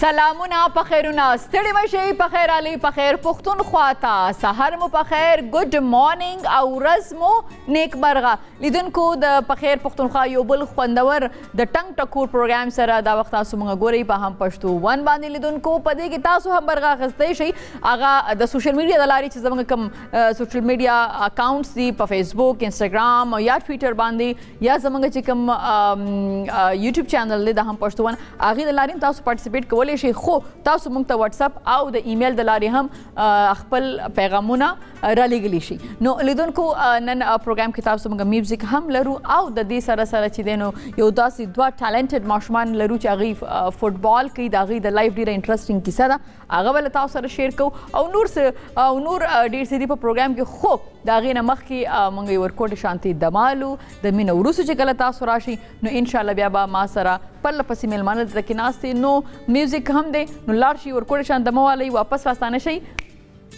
سلامونه په خیرونه ستړي مشئ په خیر علي په خیر پښتونخوا ته سحر مو په خیر ګډ مارنینګ او ورځ مو نیکمرغه لیدونکو د په خیر پښتونخوا یو بل خوندور د ټنګ ټکور پروګرام سره دا وخت تاسو موږ ګورئ په هم پښتو ون باندې لیدونکو په دې کې تاسو هم برخه اخیستی شئ هغه د سوشل میډیا د لارې چې زموږ کوم سوشل میډیا اکاونټس دي په فیسبوک انسټاګرام یا ټویټر باندې یا زموږ چې کوم یوټیوب چینل دی د هم پښتو ون هغې د لارې تاسو پارټیسپیټ کولی شئ خو تاسو موږ ته واتساپ او د ایمیل د لارې هم خپل پیغامونه رالیږلی شي نو لیدونکو نن پروګرام کې تاسو موږ میوزیک هم لرو او د دې سره سره چې دی نو یو داسې دوه ټالنټډ ماشومان لرو چې هغوی فوټبال کوي د هغوی د لایف ډېره انټرسټینګ کیسه ده هغه به له تاسو سره شیر کوو او نور ډېر څه دي په پروګرام کې خو د هغې نه مخکې موږ یو ورکوټ شانتي دمالو د مینه وروسته چې کله تاسو راشئ نو انشاءالله بیا به ما سره پرله پسې میلمانه دلته کې ناست دي نو میوزیک هم دی نو لاړ شئ ورکوټ شان دمه والی واپس راستانه شئ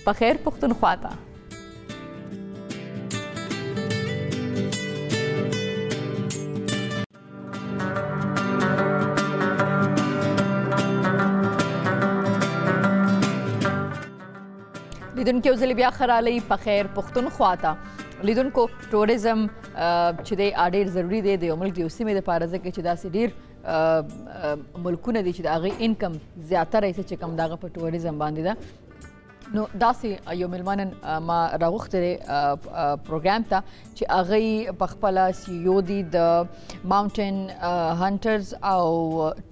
په خیر پښتونخوا ته لیدونکو یو ځل بیا ښه راغلی په خیر پښتونخوا ته لیدونکو ټوریزم چې دی ډېر ضروري دی د یو ملک د یو سیمې دپاره ځکه چې داسې ډېر ملکونه دي چې د هغې انکم زیاتره یې چې کوم د هغه په ټوریزم باندې ده نو داسې یو میلمانن ما راغوښتی دی پروګرام ته چې هغوی په خپله CEO دي د ماونټین هنټرز او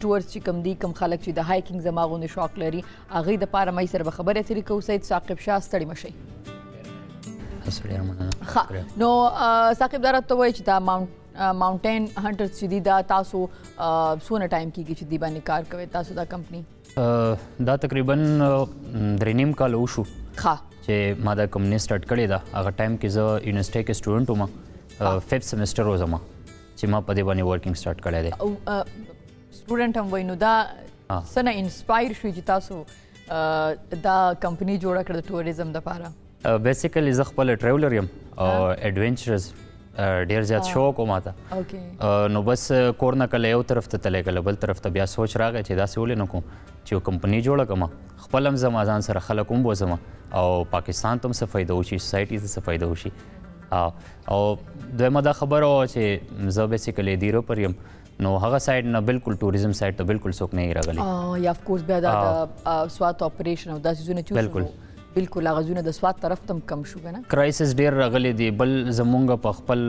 ټورز چې کوم دي کوم خلک چې د هایکینګ زما غوندې شوق لري هغوی دپاره مې سره به خبرې اترې کوو سید ثاقب شاه ستړي مه شئ نو ثاقب دا راته ووایي چې دا ماونټین هنټرز چې دي دا تاسو څونه ټایم کېږي چې دې باندې کار کوئ تاسو دا کمپني دا تقریبا 3.5 کال وشو چې ما دا کمپنی سټارټ کړې ده هغه ټایم کې زه یونیورسټۍ کې سټوډنټ وم 5th سیمسټر وم چې ما په دې باندې ورکینګ سټارټ کړی دی سټوډنټ هم وایي نو دا څه نه انسپایر شوي چې تاسو دا کمپنی جوړه کړه د ټوریزم دپاره بیسیکلی زه خپله ټریولر یم او ایډونچرز ډېر زیات شوق و ماته نو بس کور نه کله یو طرف ته تللی کله بل طرف ته بیا سوچ راغی چې داسې ولې نه کوم چې یو کمپنی جوړه کړم خپل هم زما ځان سره خلک هم بوځم او پاکستان ته هم څه فایده وشي سوسایټي ته څه فایده وشي او دویمه دا خبره وه چې زه بیسیکلی د ایروپر یم نو هغه سایډ نه بالکل ټوریزم سایډ ته بالکل څوک نه راغلی یا افکورس بیا دا د سوات اپریشن او دا څیزونه چې بالکل بالکل هغه ځونه د سوات طرف ته هم کم شو که نه کرایسس ډېر راغلی دی بل زمونږ په خپل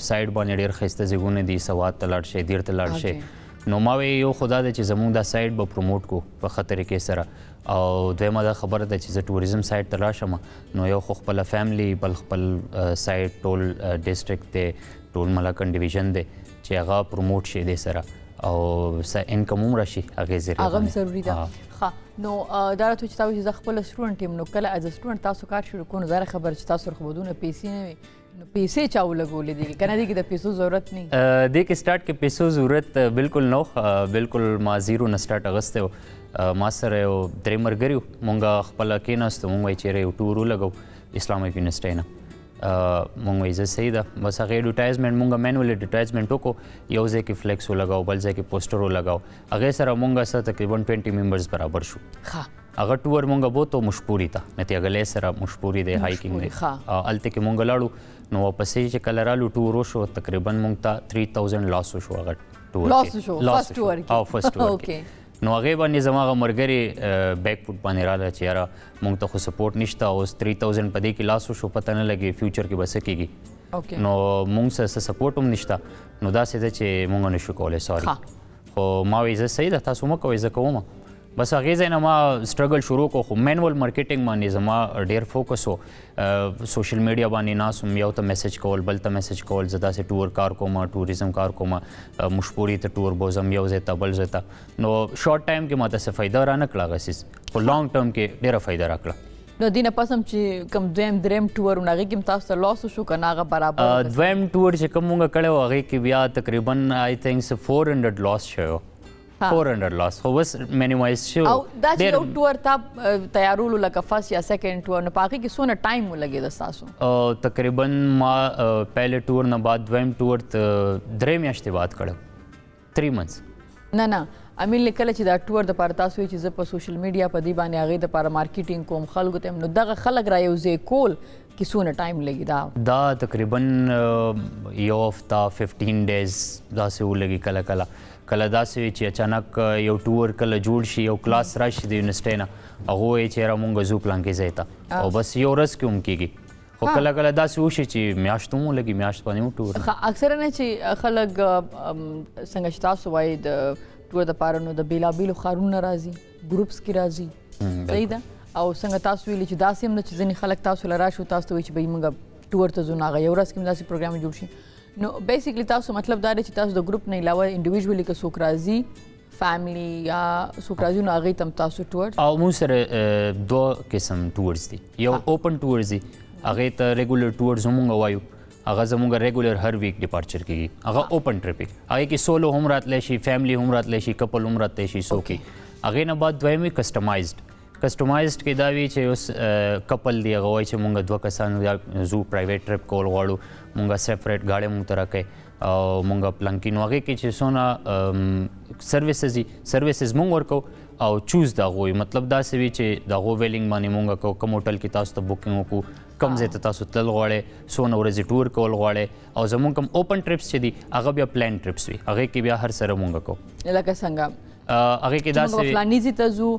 سایډ باندې ډېر ښایسته ځایونه دي سوات ته لاړ شئ دیر ته لاړ شئ نو ما وی یو خو دا دی چې زمونږ دا سایډ به پروموټ کو په ښه طریقې سره او دویمه دا خبره ده چې زه ټوریزم سایډ ته راشم نو یو خو خپله فیملی بل خپل سایډ ټول ډسټرکټ دی ټول ملاکنډ ډیویژن دی چې هغه پروموټ شي دې سره او انکم هم راشي هغې ذریعه هغه هم ضروري ده ښه نو دا راته چې تاسو چې زه خپله سټوډنټ یم نو کله ایز سټوډنټ تاسو کار شروع کړو نو ظاهره خبره چې تاسو سره خو به دونه پیسې نه وي نو پیسې چا ولګولې دي که نه دې کې د پیسو ضرورت نه دې کې سټارټ کې پیسو ضرورت بالکل نه بالکل ما زیرو نه سټارټ اغوستی و ما سره یو درې ملګري وو مونږ خپله کېناستو مونږ وایي چېرې یو ټور ولګو اسلامک یونیورسټۍ نه مونږ وایي زه صحیح ده بس هغې اډورټایزمنټ مونږ مینول اډورټایزمنټ وکړو یو ځای کې فلیکس ولګاو بل ځای کې پوسټر ولګاو هغې سره مونږ سره تقریبا 20 ممبرز برابر شو هغه ټور مونږ بوتو مشپوري ته نتیاګلې سره مشپوري دی هایکینګ دی هلته کې مونږ لاړو نو واپسې چې کله رالو ټور وشو تقریبا مونږ ته 3000 لاس وشو هغه ټور فرست ټور کې نو هغې باندې زما هغه ملګري بیک فوټ باندې راله چې یاره مونږ ته خو سپورټ نشته اوس 3000 په دې کې لاس وشو پته نه لګي فیوچر کې به څه کېږي نو مونږ سره څه سپورټ هم نشته نو داسې ده چې مونږ نشو کولی سوري خو ما وایي زه صحیح ده تاسو مه کوئ زه کوم بس هغې ځای نه ما سټرګل شروع کړو خو مینول مارکیټنګ باندې زما ډېر فوکس و سوشل میډیا باندې ناست وم یو ته میسج کول بل ته میسج کول زه داسې ټور کار کوم ټوریزم کار کوم مشپوري ته ټور بوزم یو ځای ته بل ځای ته نو شارټ ټایم کې ماته څه فایده رانه کړه هغه څیز په لانګ ټرم کې ډېره فایده راکړه نو دې نه پس هم چې کوم دریم ټور هغې کې هم تاسو ته لاس وشو که نه هغه برابر دویم ټور چې کوم مونږ کړی و هغې کې بیا تقریبا آی تھنک 400 لاس شوی 400 لاس خو بس مینیمایز شو او دا چې یو ټور تا تیارولو لکه فرست یا سیکنډ ټور نو په هغې کې څونه ټایم ولګېده ستاسو تقریبا ما پهلے ټور نه بعد دویم ټور 3 میاشتې بعد کړی 3 months نه امین لیکله چې دا ټور د پاره تاسو چې زه په سوشل میډیا په دی باندې هغې د پاره مارکیټینګ کوم خلکو ته نو دغه خلک را یو ځای کول کې څونه ټایم لګي دا تقریبا یو هفته 15 ډیز داسې ولګي کله داسې چې اچانک یو ټور کله جوړ شي یو کلاس راشي د یونیورسټۍ نه هغه وایي چې یاره مونږ ځو پلانکې ځای ته او بس یو ورځ کې هم کېږي خو کله داسې وشي چې میاشت هم ولګي میاشت باندې هم ټور اکثره نه چې خلک څنګه چې تاسو وایي د ټور دپاره نو د بېلابېلو ښارونو راځي ګروپس کې راځي صحیح ده او څنګه تاسو ویلي چې داسې هم ده چې ځینې خلک تاسو له راشو تاسو ته وایي چې بهی مونږ ټور ته ځو نو هغه یو ورځ کې هم داسې پروګرام جوړ شي نو بیسیکلی تاسو مطلب دا دی چې تاسو د ګروپ نه علاوه انډیویژولي که څوک راځي فیملی یا څوک راځي نو هغې ته هم تاسو ټور او موږ سره دوه قسم ټورز دي یو اوپن ټورز دي هغې ته ریګولر ټورز مونږ وایو هغه زموږ ریګولر هر ویک ډپارچر کېږي هغه اوپن ټرپ وي هغې کې سولو هم راتلی شي فیملی هم راتلی شي کپل هم راتلی شي څوک هغې نه بعد دویم وي کسټمایزډ کې دا وي چې اوس کپل دی هغه وایي چې مونږ دوه کسان زو پرایویټ ټرپ کول غواړو مونږ سیپریټ گاڑی مونږ ته راکوي او مونږ پلانکي نو هغې کې چې څونه سروسز مونږ ورکو او چوز د هغوی مطلب داسې وي چې د هغو ویلینګ باندې مونږ کوو کوم هوټل کې تاسو ته بوکینګ وکړو کم ځای ته تاسو تلل غواړئ څونه ورځې ټور کول غواړئ او زمونږ کوم اوپن ټرپس چې دي هغه بیا پلان ټرپس وي هغې کې بیا هر سره مونږ کوو لکه څنګه هغې کې داسې فلاني ځای ته ځو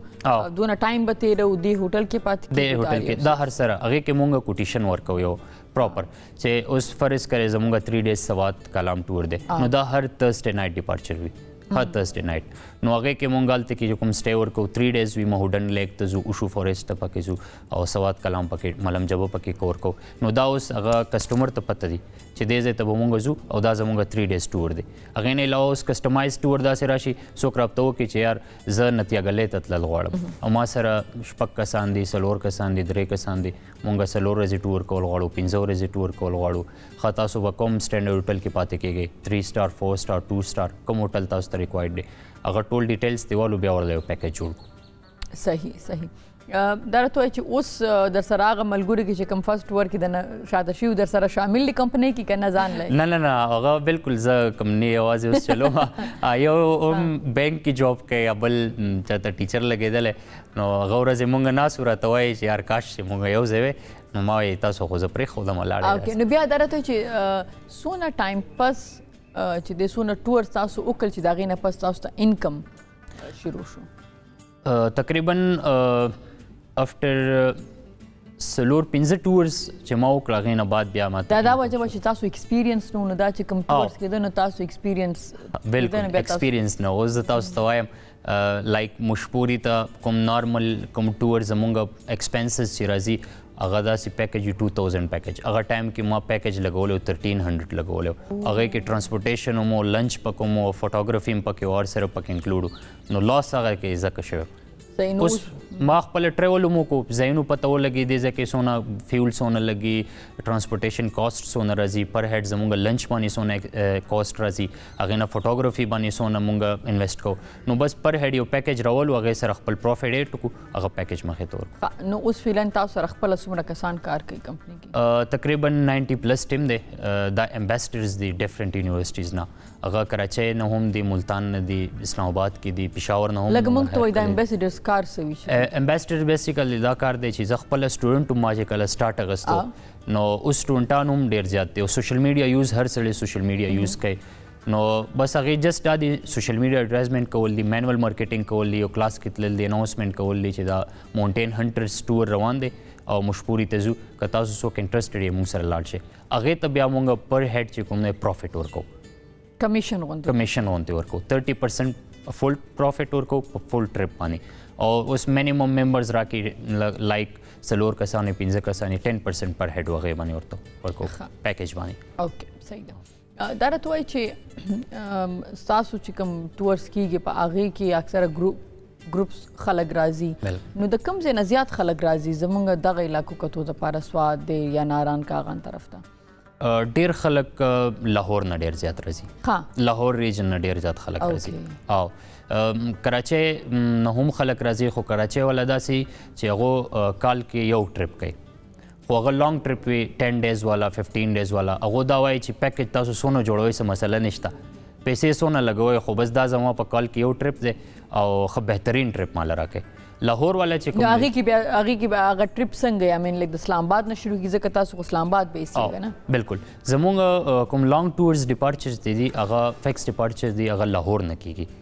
دونه ټایم به تېروو دې هوټل کې پاتې دې هوټل کې دا هر سره هغې کې مونږ کوټیشن ورکوو یو پراپر چې اوس فرض کرے زمونږ 3 ډیز سوات کلام ټور دی نو دا هر تھرسډے نایټ ډپارچر وي هر تھرسډے نایټ نو هغې کې مونږ هلته کې چې کوم سټے ورکوو 3 ډیز وي مهوډن لیک ته ځو اوشو فارسټ ته پکې ځو او سوات کلام پکې ملم جبو پکې کور کوو نو دا اوس هغه کسټمر ته پته دي چې دې ځای ته به مونږ ځو او دا زمونږ 3 ډیز ټور دی هغې نه علاوه اوس کسټمایز ټور داسې راشي څوک رابطه وکړي چې یار زه نتیاګلې ته تلل غواړم او ما سره شپږ کسان دي څلور کسان دي 3 کسان دي مونږ څلور ورځې ټور کول غواړو 15 ورځې ټور کول غواړو ښه تاسو به کوم سټینډرډ هوټل کې پاتې کېږئ 3 سټار 4 سټار 2 سټار کوم هوټل تاسو ته ریکوایرډ دی هغه ټول ډیټیلز دیوالو بیا ورله یو پیکیج جوړ صحیح دا راته وایي چې اوس در سره هغه ملګري کې چې کوم فرسټ ټور کې د شاته شوي در سره شامل دي کمپنۍ کې که نه ځان لري نه هغه بالکل زه کمپنۍ یوازې اوس چلوم یو هم بینک کې جاب کوي یا بل چاته ټیچر لګېدلی نو هغه ورځې مونږ ناست راته وایي چې یار کاش چې مونږ یو ځای وی نو ما وایي تاسو خو زه پرېښودم ولاړی نو بیا دا راته وایي چې څونه ټایم پس چې د څونه ټور تاسو وکړل چې د هغې نه پس تاسو ته انکم شروع شو تقریبا افټر څلور پنځه ټورز چې ما وکړه هغې نه بعد بیا ما دا وجه وه چې تاسو ایکسپیرینس نه نو دا چې کوم ټورز کېده نو تاسو ایکسپیرینس بالکل ایکسپیرینس نه اوس زه تاسو ته وایم لایک مشپوري ته کوم نارمل کوم ټور زمونږ ایکسپنسز چې راځي هغه داسې پیکیج 2000 پیکیج هغه ټایم کې ما پیکیج لګولی 1300 لګولی هغې کې ټرانسپورټیشن هم لنچ پکې هم فوټوګرافي هم پکې اور سره پکې انکلوډ نو لاس هغه کې ځکه شوی اوس ما خپل ټریول هم وکړو ځایونو پته ولګي دې ځای کې څونه فیول څونه لګي ټرانسپورټیشن کاسټ څونه راځي پر هیډ زمونږ لنچ باندې څونه کاسټ راځي هغې نه فوټوګرافي باندې څونه مونږ انویسټ کوو نو بس پر هیډ یو پیکیج راولو هغې سره خپل پروفیټ ایډ کړو هغه پیکیج مخې ته ورکړو نو اوس فعلا تاسو سره خپله څومره کسان کار کوي کمپنۍ کې تقریبا 90 پلس ټیم دی دا امبیسډرز دي ډفرنټ یونیورسټیز نه هغه کراچۍ نه هم دي ملتان نه دي اسلام آباد کې دي پېښور نه هم لږ موږ ته وایي دا امبیسډرز کار څه وي امبیسډر بیسیکلی دا کار دی چې زه خپله سټوډنټ ما چې کله سټارټ اخیستو نو اوس سټوډنټان هم ډېر زیات دي او سوشل میډیا یوز هر سړی سوشل میډیا یوز کوي نو بس هغې جسټ دا د سوشل میډیا اډورټایزمنټ کول دي مینول مارکیټینګ کول دي یو کلاس کې تلل دي اناؤنسمنټ کول دي چې دا مونټین هنټرز ټور روان دی او مشپوري ته ځو که تاسو څوک انټرسټډ یې مونږ سره لاړ شئ هغې ته بیا مونږ پر هیډ چې کوم دی پروفیټ ورکوو کمیشن غونډې ورکوو 30% فل پروفیټ ورکوو په فل ټرپ باندې او اوس مینیمم ممبرز راکړي لایک څلور کسانې 15 کسانې 10% پر هیډ هغې باندې ورکوو پیکیج باندې اوکې صحیح ده دا راته وایي چې ستاسو چې کوم ټورس کېږي په هغې کې اکثره ګروپس خلک راځي نو د کوم ځای نه زیات خلک راځي زموږ دغه علاقو کتو دپاره سوات دی یا ناران کاغان طرف ته ډېر خلک لاهور نه ډېر زیات راځي لاهور ریجن نه ډېر زیات خلک راځي او کراچۍ نه هم خلک راځي خو کراچۍ والا داسې چې هغو کال کې یو ټرپ کوي خو هغه لانګ ټرپ وي 10 ډیز والا 15 ډیز والا هغه دا وایي چې پیکیج تاسو څونه جوړوئ څه مسله نشته پیسې څونه لګوئ خو بس دا زما په کال کې یو ټریپ دی او ښه بهترین ټریپ ماله راکړئ لاهور والا چې کوم هغه کې به هغه ټریپ څنګه I mean like د اسلام آباد نه شروع کیږي ځکه تاسو اسلام آباد بیس یې نه بالکل زمونږ کوم لانګ ټورز ډیپارچرز دي هغه فکس ډیپارچرز دي هغه لاهور نه کیږي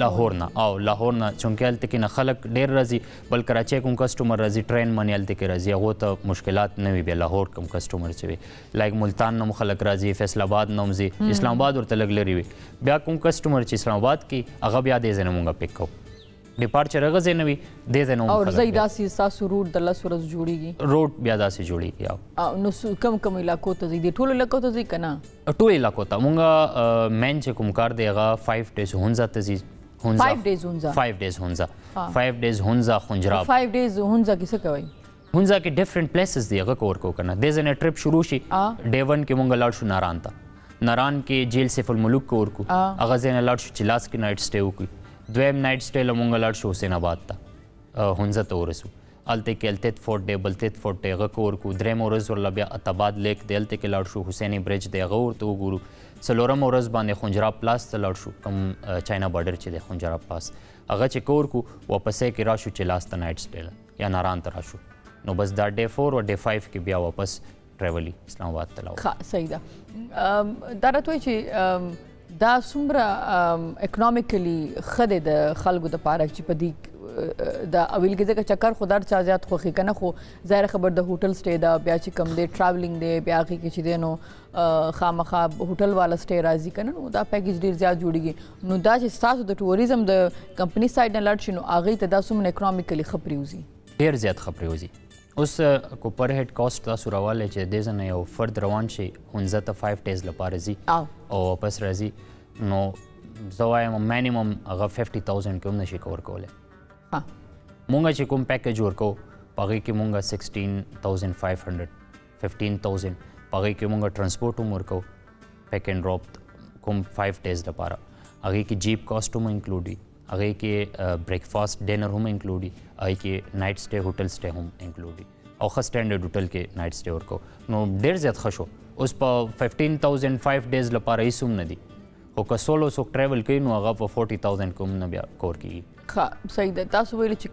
لاهور نه او لاهور نه چونکه هلته کې نه خلک ډېر راځي بل کراچۍ کوم کسټمر راځي ټرین باندې هلته کې راځي هغو ته مشکلات نه وي بیا لاهور کوم کسټمر چې وي لایک ملتان نه خلک راځي فیصل آباد نه هم ځي اسلام آباد ورته لږ لرې وي بیا کوم کسټمر چې اسلام آباد کې هغه بیا دې ځای نه مونږ پک کوو ډیپارچر هغه ځای نه وي دې ځای نه او ځای داسې ستاسو روډ د 10 ورځ جوړیږي روډ بیا داسې جوړیږي او نو کم علاقو ته ځي ټولو علاقو ته ځي که نه ټولو علاقو ته مونږ مین چې کوم کار دی هغه 5 ډیز هونزا ته ځي 5 ډیز هونزا 5 ډیز هونزا خنجراب 5 ډیز هونزا کې څه کوئ هونزا کې ډیفرنٹ پلیسز دی هغه کور کو کنه دې ځای نه ټریپ شروع شي ډے 1 کې مونږ لاړ شو ناران ته ناران کې جیل سیف الملوک کور کو هغه ځای نه لاړ شو چې لاس کې نایټ سټے وکړو دویم نایټ سټے له مونږ لاړ شو حسین آباد ته هونزا ته ورسو هلته کې التت فورټ دی بلتت فورټ دی هغه کور کو درېیمه ورځ ورله بیا اتاباد لیک دی هلته کې لاړ شو حسیني برج دی هغه ورته وګورو څلورمه ورځ باندې خنجراب پلاس ته لاړ شو کوم چاینا بارډر چې دی خنجراب پلاس هغه چې کور کو واپسې کې راشو چې لاس ته نایټ سټے یا ناران ته راشو نو بس دا ډے 4 او ډے 5 کې بیا واپس ټریولي اسلام آباد ته لاړو ښه صحیح ده دا راته وایي چې دا څومره اکنامیکلی ښه دی د خلکو دپاره چې په دې د اویل کې ځکه چکر خو در چا زیات خوښي که نه خو ظاهره خبر د هوټل سټې ده بیا چې کوم دی ټراولینګ دی بیا هغې کې چې دی نو خامخا هوټل والا سټې راځي که نه نو دا پیکیج ډېر زیات جوړېږي نو دا چې ستاسو د ټوریزم د کمپني سایډ نه لاړ شي نو هغې ته دا څومره اکنامیکلی ښه پرېوځي ډېر زیات ښه پرېوځي اوس کو پر هیډ کاسټ تاسو راوالی چې دې ځای نه یو فرد روان شي هونزا ته 5 ډیز لپاره ځي او واپس راځي نو زه وایم مینیمم هغه 50,000 کې هم نشي کور کولی مونږ چې کوم پیکیج ورکوو په هغې کې مونږ 16,500 15,000 په هغې کې مونږ ټرانسپورټ هم ورکوو پیک اینډ ډراپ کوم 5 ډیز لپاره هغې کې جیپ کاسټ هم انکلوډ وي هغې کې بریکفاسټ ډینر هم انکلوډ وي هغې کې نایټ سټے هوټل سټے هم انکلوډ وي او ښه سټینډرډ هوټل کې نایټ سټے ورکوو نو ډېر زیات ښه شو اوس په 15,000 5 ډیز لپاره هیڅ هم نه دي خو که سولو څوک ټریول کوي نو هغه په 40,000 کې هم نه بیا کور کېږي ښه صحیح ده تاسو ویلي چې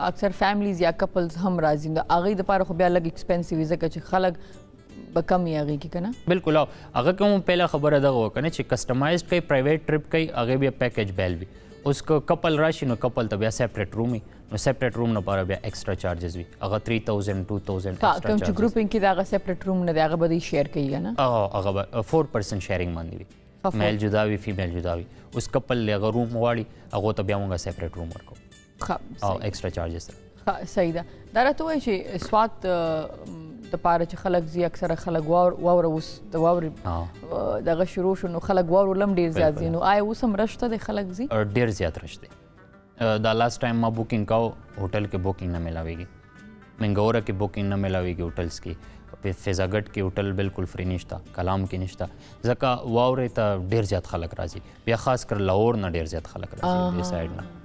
اکثر فیملیز یا کپلز هم راځي د هغې دپاره خو بیا لږ ایکسپینسیو وي ځکه چې خلک به کم وي هغې کې که نه بالکل هغه کوم پهله خبره دغه وه که نه چې کسټمایزډ کوي پرایویټ ټریپ کوي هغې بیا پیکیج بیل وي اوس که کپل راشي نو کپل ته بیا سیپریټ روم وي نو سیپریټ روم لپاره بیا ایکسټرا چارجز وي هغه 3,000 2,000 کوم چې ګروپینګ کې د هغه سیپریټ روم نه دی هغه به دوی شیر کوي که نه هغه به 4% شیرینګ باندې وي میل جدا وي فیمیل جدا وي اوس کپل هغه روم غواړي هغو ته بیا مونږ سیپریټ روم ورکوو او ایکسټرا چارجز صحیح ده دا راته وایي چې سوات دپاره چې خلک ځي اکثره خلک واوره اوس د واورې دغه شروع شو نو خلک واورو لم ډېر زیات ځي نو آیا اوس هم رش ته دی خلک ځي ډېر زیات رش دی دا لاست ټایم ما بوکنګ کاو هوټل کې بوکنګ نه میلاویږي منګوره کې بوکنګ نه میلاویږي هوټلس کې په فیضاګټ کې هوټل بالکل فری نشته کلام کې نشته ځکه واورې ته ډېر زیات خلک راځي بیا خاص کر لاهور نه ډېر زیات خلک راځي دې سایډ نه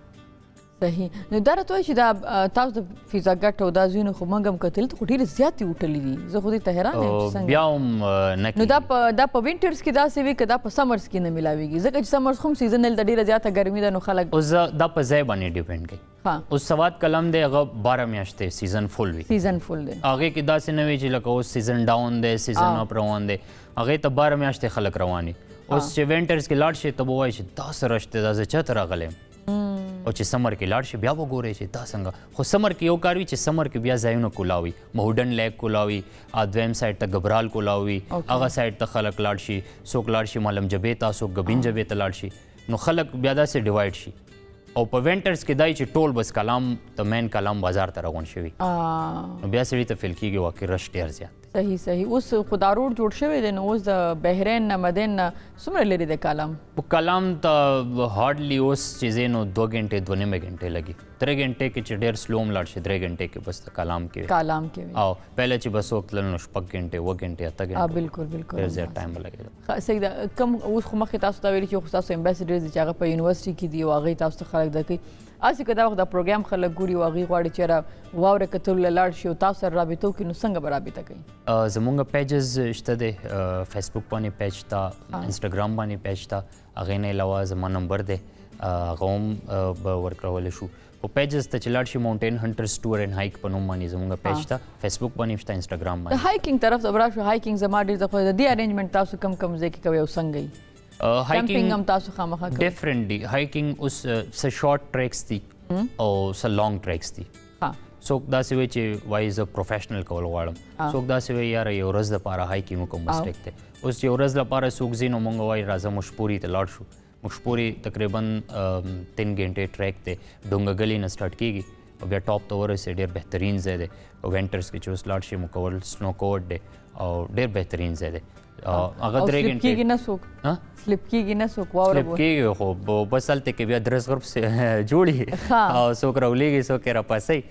صحیح نو دا راته وایي چې دا تاسو د فیضاګټ او دا ځایونه خو موږ هم کتلي ته خو ډېرې زیاتې هوټلې دي زه خو دې ته حیران یم بیا هم نه نو دا په وینټرز کې داسې وي که دا په سمرز کې نه میلاویږي ځکه چې سمرز خو هم سیزن دلته ډېره زیاته ګرمي ده نو خلک اوس دا په ځای باندې ډیپینډ کوي اوس سوات کلم دی هغه 12 میاشتې سیزن فل وي سیزن فل دی هغې کې داسې نه وي چې لکه اوس سیزن ډاون دی سیزن اپ روان دی هغې ته 12 میاشتې خلک روان دي اوس چې وینټرز کې لاړ شي ته به وایي چې داسې رش دی دا زه چېرته راغلی یم او چې سمر کې لاړ شي بیا به ګورئ چې دا څنګه خو سمر کې یو کار وي چې سمر کې بیا ځایونه کولاوي مهوډن لیک کولاوي دویم سایډ ته ګبرال کولاوي هغه سایډ ته خلک لاړ شي څوک لاړ شي مالم جبې ته څوک ګبین جبې ته لاړ شي نو خلک بیا داسې ډیوایډ شي او په وینټرز کې دای چې ټول بس کلام د مین کلام بازار ته روان شوي نو بیا سړي ته فیل کېږي واقعي رش ډېر زیات صحیح اوس خو دا روډ جوړ شوی دی نو اوس د بحرین نه مدین نه څومره لرې دی کلام کلام ته هارډلی اوس چې ځې نو 2 غنټې 2.5 غنټې لګي 3 غنټې کې چې ډېر سلو هم لاړ شي 3 غنټې کې بس د کلام کې وي او پهله چې بس وتلل نو 6 غنټې 2 غنټې 8 غنټې بالکل ډېر زیات ټایم به لګېده صحیح ده کوم اوس خو مخکې تاسو ته ویلي چې خو تاسو امبیسډرز چې هغه په یونیورسټي کې دي او هغې تاسو ته خلک درکوي اسی که دا وخت د پروګرام خلک ګوري او هغوی غواړي چې را واوره کتلو له لاړ شي او تاسو سره رابطه وکړي نو څنګه به رابطه کوي؟ زمونږ پیجز شته دی فیسبوک باندې پیج شته انسټاګرام باندې پیج شته هغې نه علاوه زما نمبر دی هغه هم به ورکولی شو په پیجز ته چې لاړ شي ماونټین هنټرز ټور اینډ هایک په نوم باندې زمونږ پیج شته فیسبوک باندې شته انسټاګرام باندې د هایکینګ طرف ته به راشو هایکینګ زما ډېر د خوښ د دې ارینجمنټ تاسو کم کم ځای کې کوئ او څنګه یي؟ کیمپینګ هم تاسو خامخا کوئ؟ ډفرنټ دي هایکینګ اوس څه شارټ ټریکس دي او څه لانګ ټریکس دي څوک داسې وایي چې وایي زه پروفیشنل کول غواړم څوک داسې وایي یاره یو ورځ دپاره هایکینګ وکړم بس ټیک دی اوس یو ورځ لپاره څوک ځي نو مونږ وایي راځه موږ شپوري ته لاړ شو موږ شپوري تقریبا 3 غنټې ټریک دی ډونګه ګلي نه سټارټ کېږي او بیا ټاپ ته ورسې ډېر بهترین ځای دی او وینټرز کې چې اوس لاړ شي مو کول سنو کوډ دی او ډېر بهترین ځای دی هغه 3 غنټې کېږي نه څوک سلیپ کېږي نه څوک واوره سلیپ کېږي خو بس هلته کې بیا درس غرب جوړي او څوک راولېږي څوک یې راپاسوي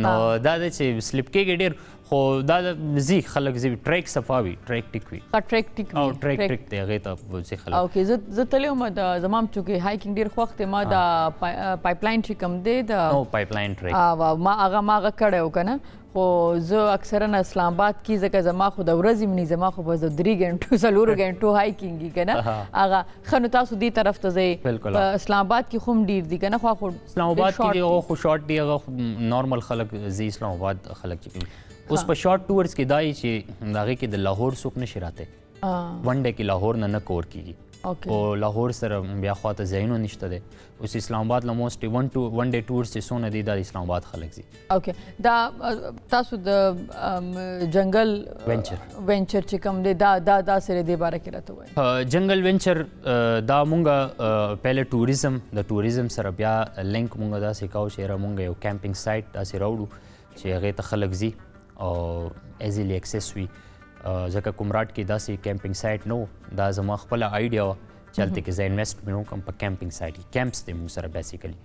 نو دا ده چې سلیپ کېږي ډېر خو دا ځي خلک ځي ټریک صفا وي ټریک ټیک وي ټریک ټیک او ټریک ټیک دی هغې ته ځي خلک اوکې زه تللی وم زما هم چونکې هایکینګ ډېر خوښ دی ما دا پایپلاین چې کوم دی د پایپلاین ټریک ما هغه کړی و که نه خو زه اکثرا اسلام آباد کې ځکه زما خو د ورځې مني زما خو بس د 3 غنټو 4 غنټو هایکینګ وي که نه هغه ښه نو تاسو دې طرف ته ځئ په اسلام آباد کې خو هم ډېر دي که نه خو اسلام آباد کې هغه خو شارټ دي هغه نارمل خلک ځي اسلام آباد خلک چې کوي اوس په شارټ ټورز کې دا چې هغې کې د لاهور څوک نشي راتی ون ډے کې لاهور نه کور کېږي او لاهور سره بیا خواته ځایونه نشته دی اوس اسلام آباد له موسټ ون ډے ټورز چې څونه دي دا د اسلام آباد خلک ځي اوکې دا تاسو د جنګل وینچر چې کوم دی دا سره دې باره کې راته وایي جنګل وینچر دا مونږ پهله ټوریزم د ټوریزم سره بیا لینک مونږ داسې کوو چې یاره مونږ یو کیمپینګ سایټ داسې راوړو چې هغې ته خلک ځي او ایزیلی اکسس وي ځکه کومراټ کې داسې کیمپینګ سایټ نه و دا زما خپله آیډیا وه چې هلته کې زه انویسټمنټ وکړم په کیمپینګ سایټ کې کیمپس دی موږ سره بیسیکلي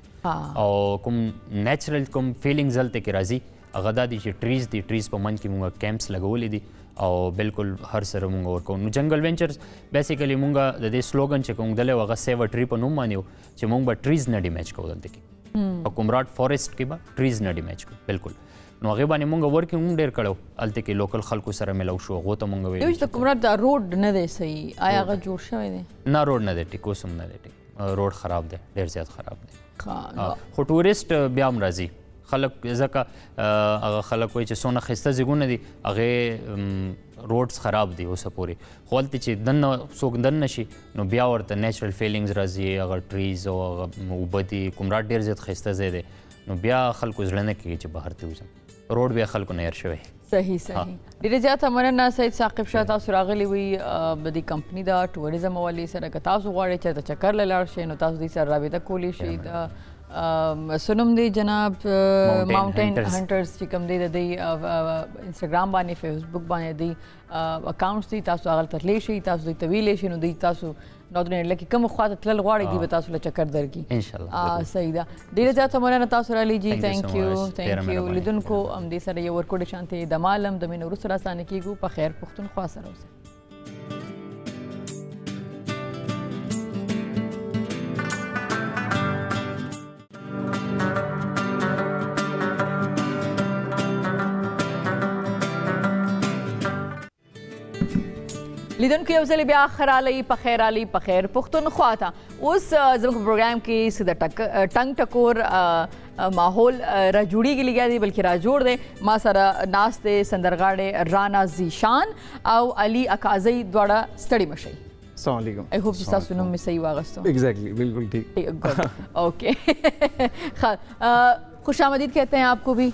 او کوم نیچرل کوم فیلینګز هلته کې راځي هغه دا دي چې ټریز دي ټریز په منځ کې موږ کیمپس لګولی دي او بالکل هر سره موږ ورکوو نو جنګل وینچرز بیسیکلي موږ د دې سلوګن چې کوم دلی و هغه سیو ا ټری په نوم باندې و چې موږ به ټریز نه ډیمیج کوو دلته کې په کومراټ فارسټ کې به ټریز نه ډیمیج کوو بالکل نو هغې باندې مونږ ورکینګ هم ډېر کړی هلته کې لوکل خلکو سره ملو شو هغو ته مونږ ویلو چې د کومراټ دا روډ نه دی صحیح آیا هغه جوړ شوی دی نه روډ نه دی ټیک اوس هم نه دی ټیک روډ خراب دی ډېر زیات خراب دی خو ټوریسټ بیا هم راځي خلک ځکه هغه خلک وایي چې څونه ښایسته ځایونه دي هغې روډز خراب دي اوسه پورې خو هلته چې دننه څوک دننه شي نو بیا ورته نیچرل فیلینګز راځي هغه ټریز او هغه اوبه دي کومراټ ډېر زیات ښایسته ځای دی نو بیا خلکو زړه نه کېږي چې بهر ته وځم روډ بیا خلکو نه هیر شوی صحیح ډېره زیاته مننه سید ثاقب شاه تاسو راغلي وي د دې کمپني د ټوریزم حوالې سره که تاسو غواړئ چېرته چکر له لاړ شئ نو تاسو دوی سره رابطه کولی شئ څه نوم دی جناب ماونټین هنټرز چې کوم دی د دوی انسټاګرام باندې فیسبوک باندې دوی اکاونټس دي تاسو هغه ته تللی شئ تاسو دوی ته ویلی شئ نو دوی تاسو نارتن ایرلنډ کې کوم خواته تلل غواړئ دوی به تاسو له چکر درکړي انشاءالله صحیح ده ډېره زیاته مننه تاسو رالی جي تھینک یو لیدونکو همدې سره یو ورکوډ شانتې د مالم د مینې وروسته راسانه کیږو په خیر پښتونخوا سره اوسئ لیدونکو یو ځل بیا ښه رالی په خیر رالی په خیر پښتونخوا ته اوس زموږ په پروګرام کې څه د ټنګ ټکور ماحول را جوړیږي لګیا دی بلکې را جوړ دی ما سره ناست دی سندرغاړی رانا زیشان او علي اکاظی دواړه ستړي مه شئ السلام علیکم آئی ہوپ چې تاسو نوم مې صحیح واغستو ایگزیکٹلی بالکل ٹھیک اوکے خوش آمدید کہتے ہیں آپ کو بھی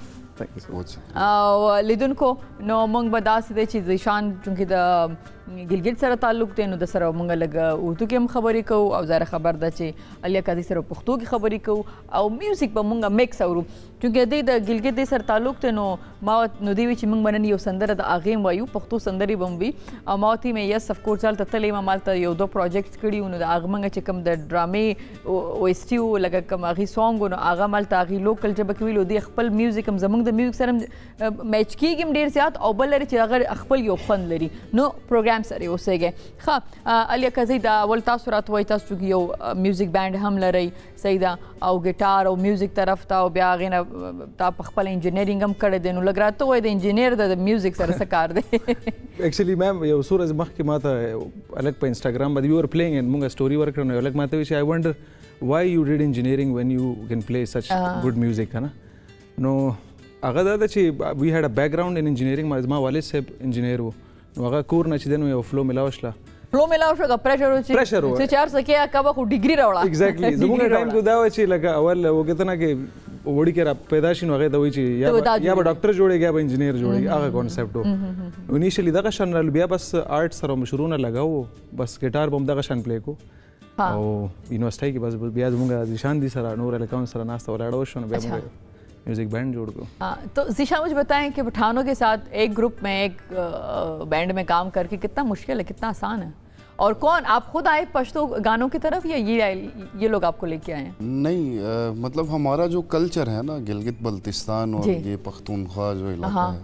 لیدونکو نو مونږ به داسې دی چې زیشان چونکې د ګلګت سره تعلق دی نو د سره مونږ لږ اردو کې هم خبرې کوو او ظاهره خبر ده چې علي اکاظي سره پښتو کې خبرې کوو او میوزیک به مونږ میکس اورو چونکې دی د ګلګت دی سره تعلق دی نو ما نو دی وی چې مونږ به نن یو سندره د هغې هم وایو پښتو سندرې به هم وي او ما ورته ویل یس افکورس هلته تللی یم همالته یو دوه پروجیکټس کړي وو نو د هغه مونږ چې کوم د ډرامې او ایسټي وو لکه کوم هغې سانګ و نو هغه هم هلته هغې لوکل ژبه کې ویلو دی خپل میوزیک هم زموږ د میوزیک سره میچ کیږم ډیر زیات او بل لري چې هغه خپل یو خوند لري نو پروګرام سره اوسېږي ښه علي کزی دا ول تاسو راته وایي تاسو یو میوزیک بانډ هم لري صحیح ده او ګټار او میوزیک طرف ته او بیا هغې نه تا په خپل انجینرینګ هم کړی دی نو لږ راته وایي د انجینر د میوزیک سره څه کار دی actually ma'am यो सूरज मख के माता अलग पे Instagram but we were playing and munga story work करने अलग माता विषय I wonder why you did engineering when you can play such good music है ना no अगर दादा ची we had a background in engineering माँ वाले से engineer वो अगर कोर ना चीज़ नो flow मिला वशला फ्लो मिला उसका प्रेशर हो से चार सके कब को डिग्री रावड़ा एग्जैक्टली जमुना टाइम को दावा ची लगा अवल वो कितना के वोडी के पैदाशी नो गए तो वही ची या डॉक्टर जोड़े गया इंजीनियर जोड़े आगा कॉन्सेप्ट हो इनिशियली दा का शन रल बिया बस आर्ट सर शुरू ना लगा वो बस गिटार बम दा का शन प्ले को और यूनिवर्सिटी की बस बिया जमुना जिशान दी सरा नूर अलकाउन सरा नाश्ता और लाडो शोन बिया मुझे म्यूजिक बैंड जोड़ को तो जिशा मुझे बताएं कि पठानों के साथ एक ग्रुप में एक बैंड में काम करके कितना मुश्किल है कितना आसान है और कौन आप खुद आए पश्तो गानों की तरफ या ये लोग आपको लेके आए हैं? नहीं मतलब हमारा जो कल्चर है ना गिलगित बल्तिस्तान और ये पख्तूनख्वा जो इलाका है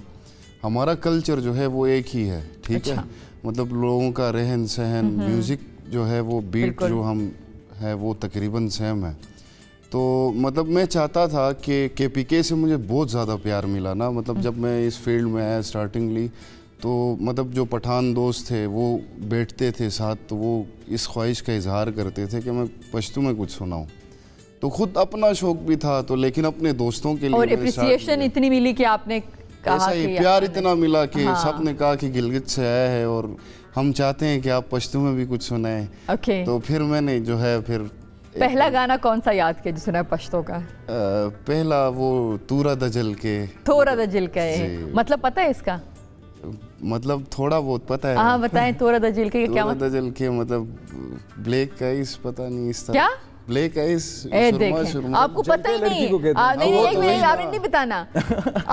हमारा कल्चर जो है वो एक ही है ठीक है मतलब लोगों का रहन सहन म्यूज़िक जो है वो बीट जो हम है वो तकरीबन सेम है तो मतलब मैं चाहता था कि KPK से मुझे बहुत ज़्यादा प्यार मिला ना मतलब जब मैं इस फील्ड में आया स्टार्टिंगली तो मतलब जो पठान दोस्त थे वो बैठते थे साथ तो वो इस ख्वाहिश का इजहार करते थे कि मैं पश्तो में कुछ सुनाऊं तो खुद अपना शौक भी था तो लेकिन अपने दोस्तों के लिए और एप्रिसिएशन इतनी मिली कि आपने कहा कि प्यार इतना मिला कि सबने कहा कि गिलगित से आया है और हम चाहते हैं कि आप पश्तो में भी कुछ सुनाएं तो फिर मैंने जो है फिर पहला गाना कौन सा याद किया जिसने पश्तो का पहला वो तूरा दजल के थोड़ा दजल का मतलब पता है इसका मतलब थोड़ा बहुत पता है हाँ बताएं थोड़ा दजल के क्या मतलब दजल के मतलब ब्लैक आइस पता नहीं इस तरह क्या ब्लैक आइस आपको पता ही नहीं आपने नहीं बताना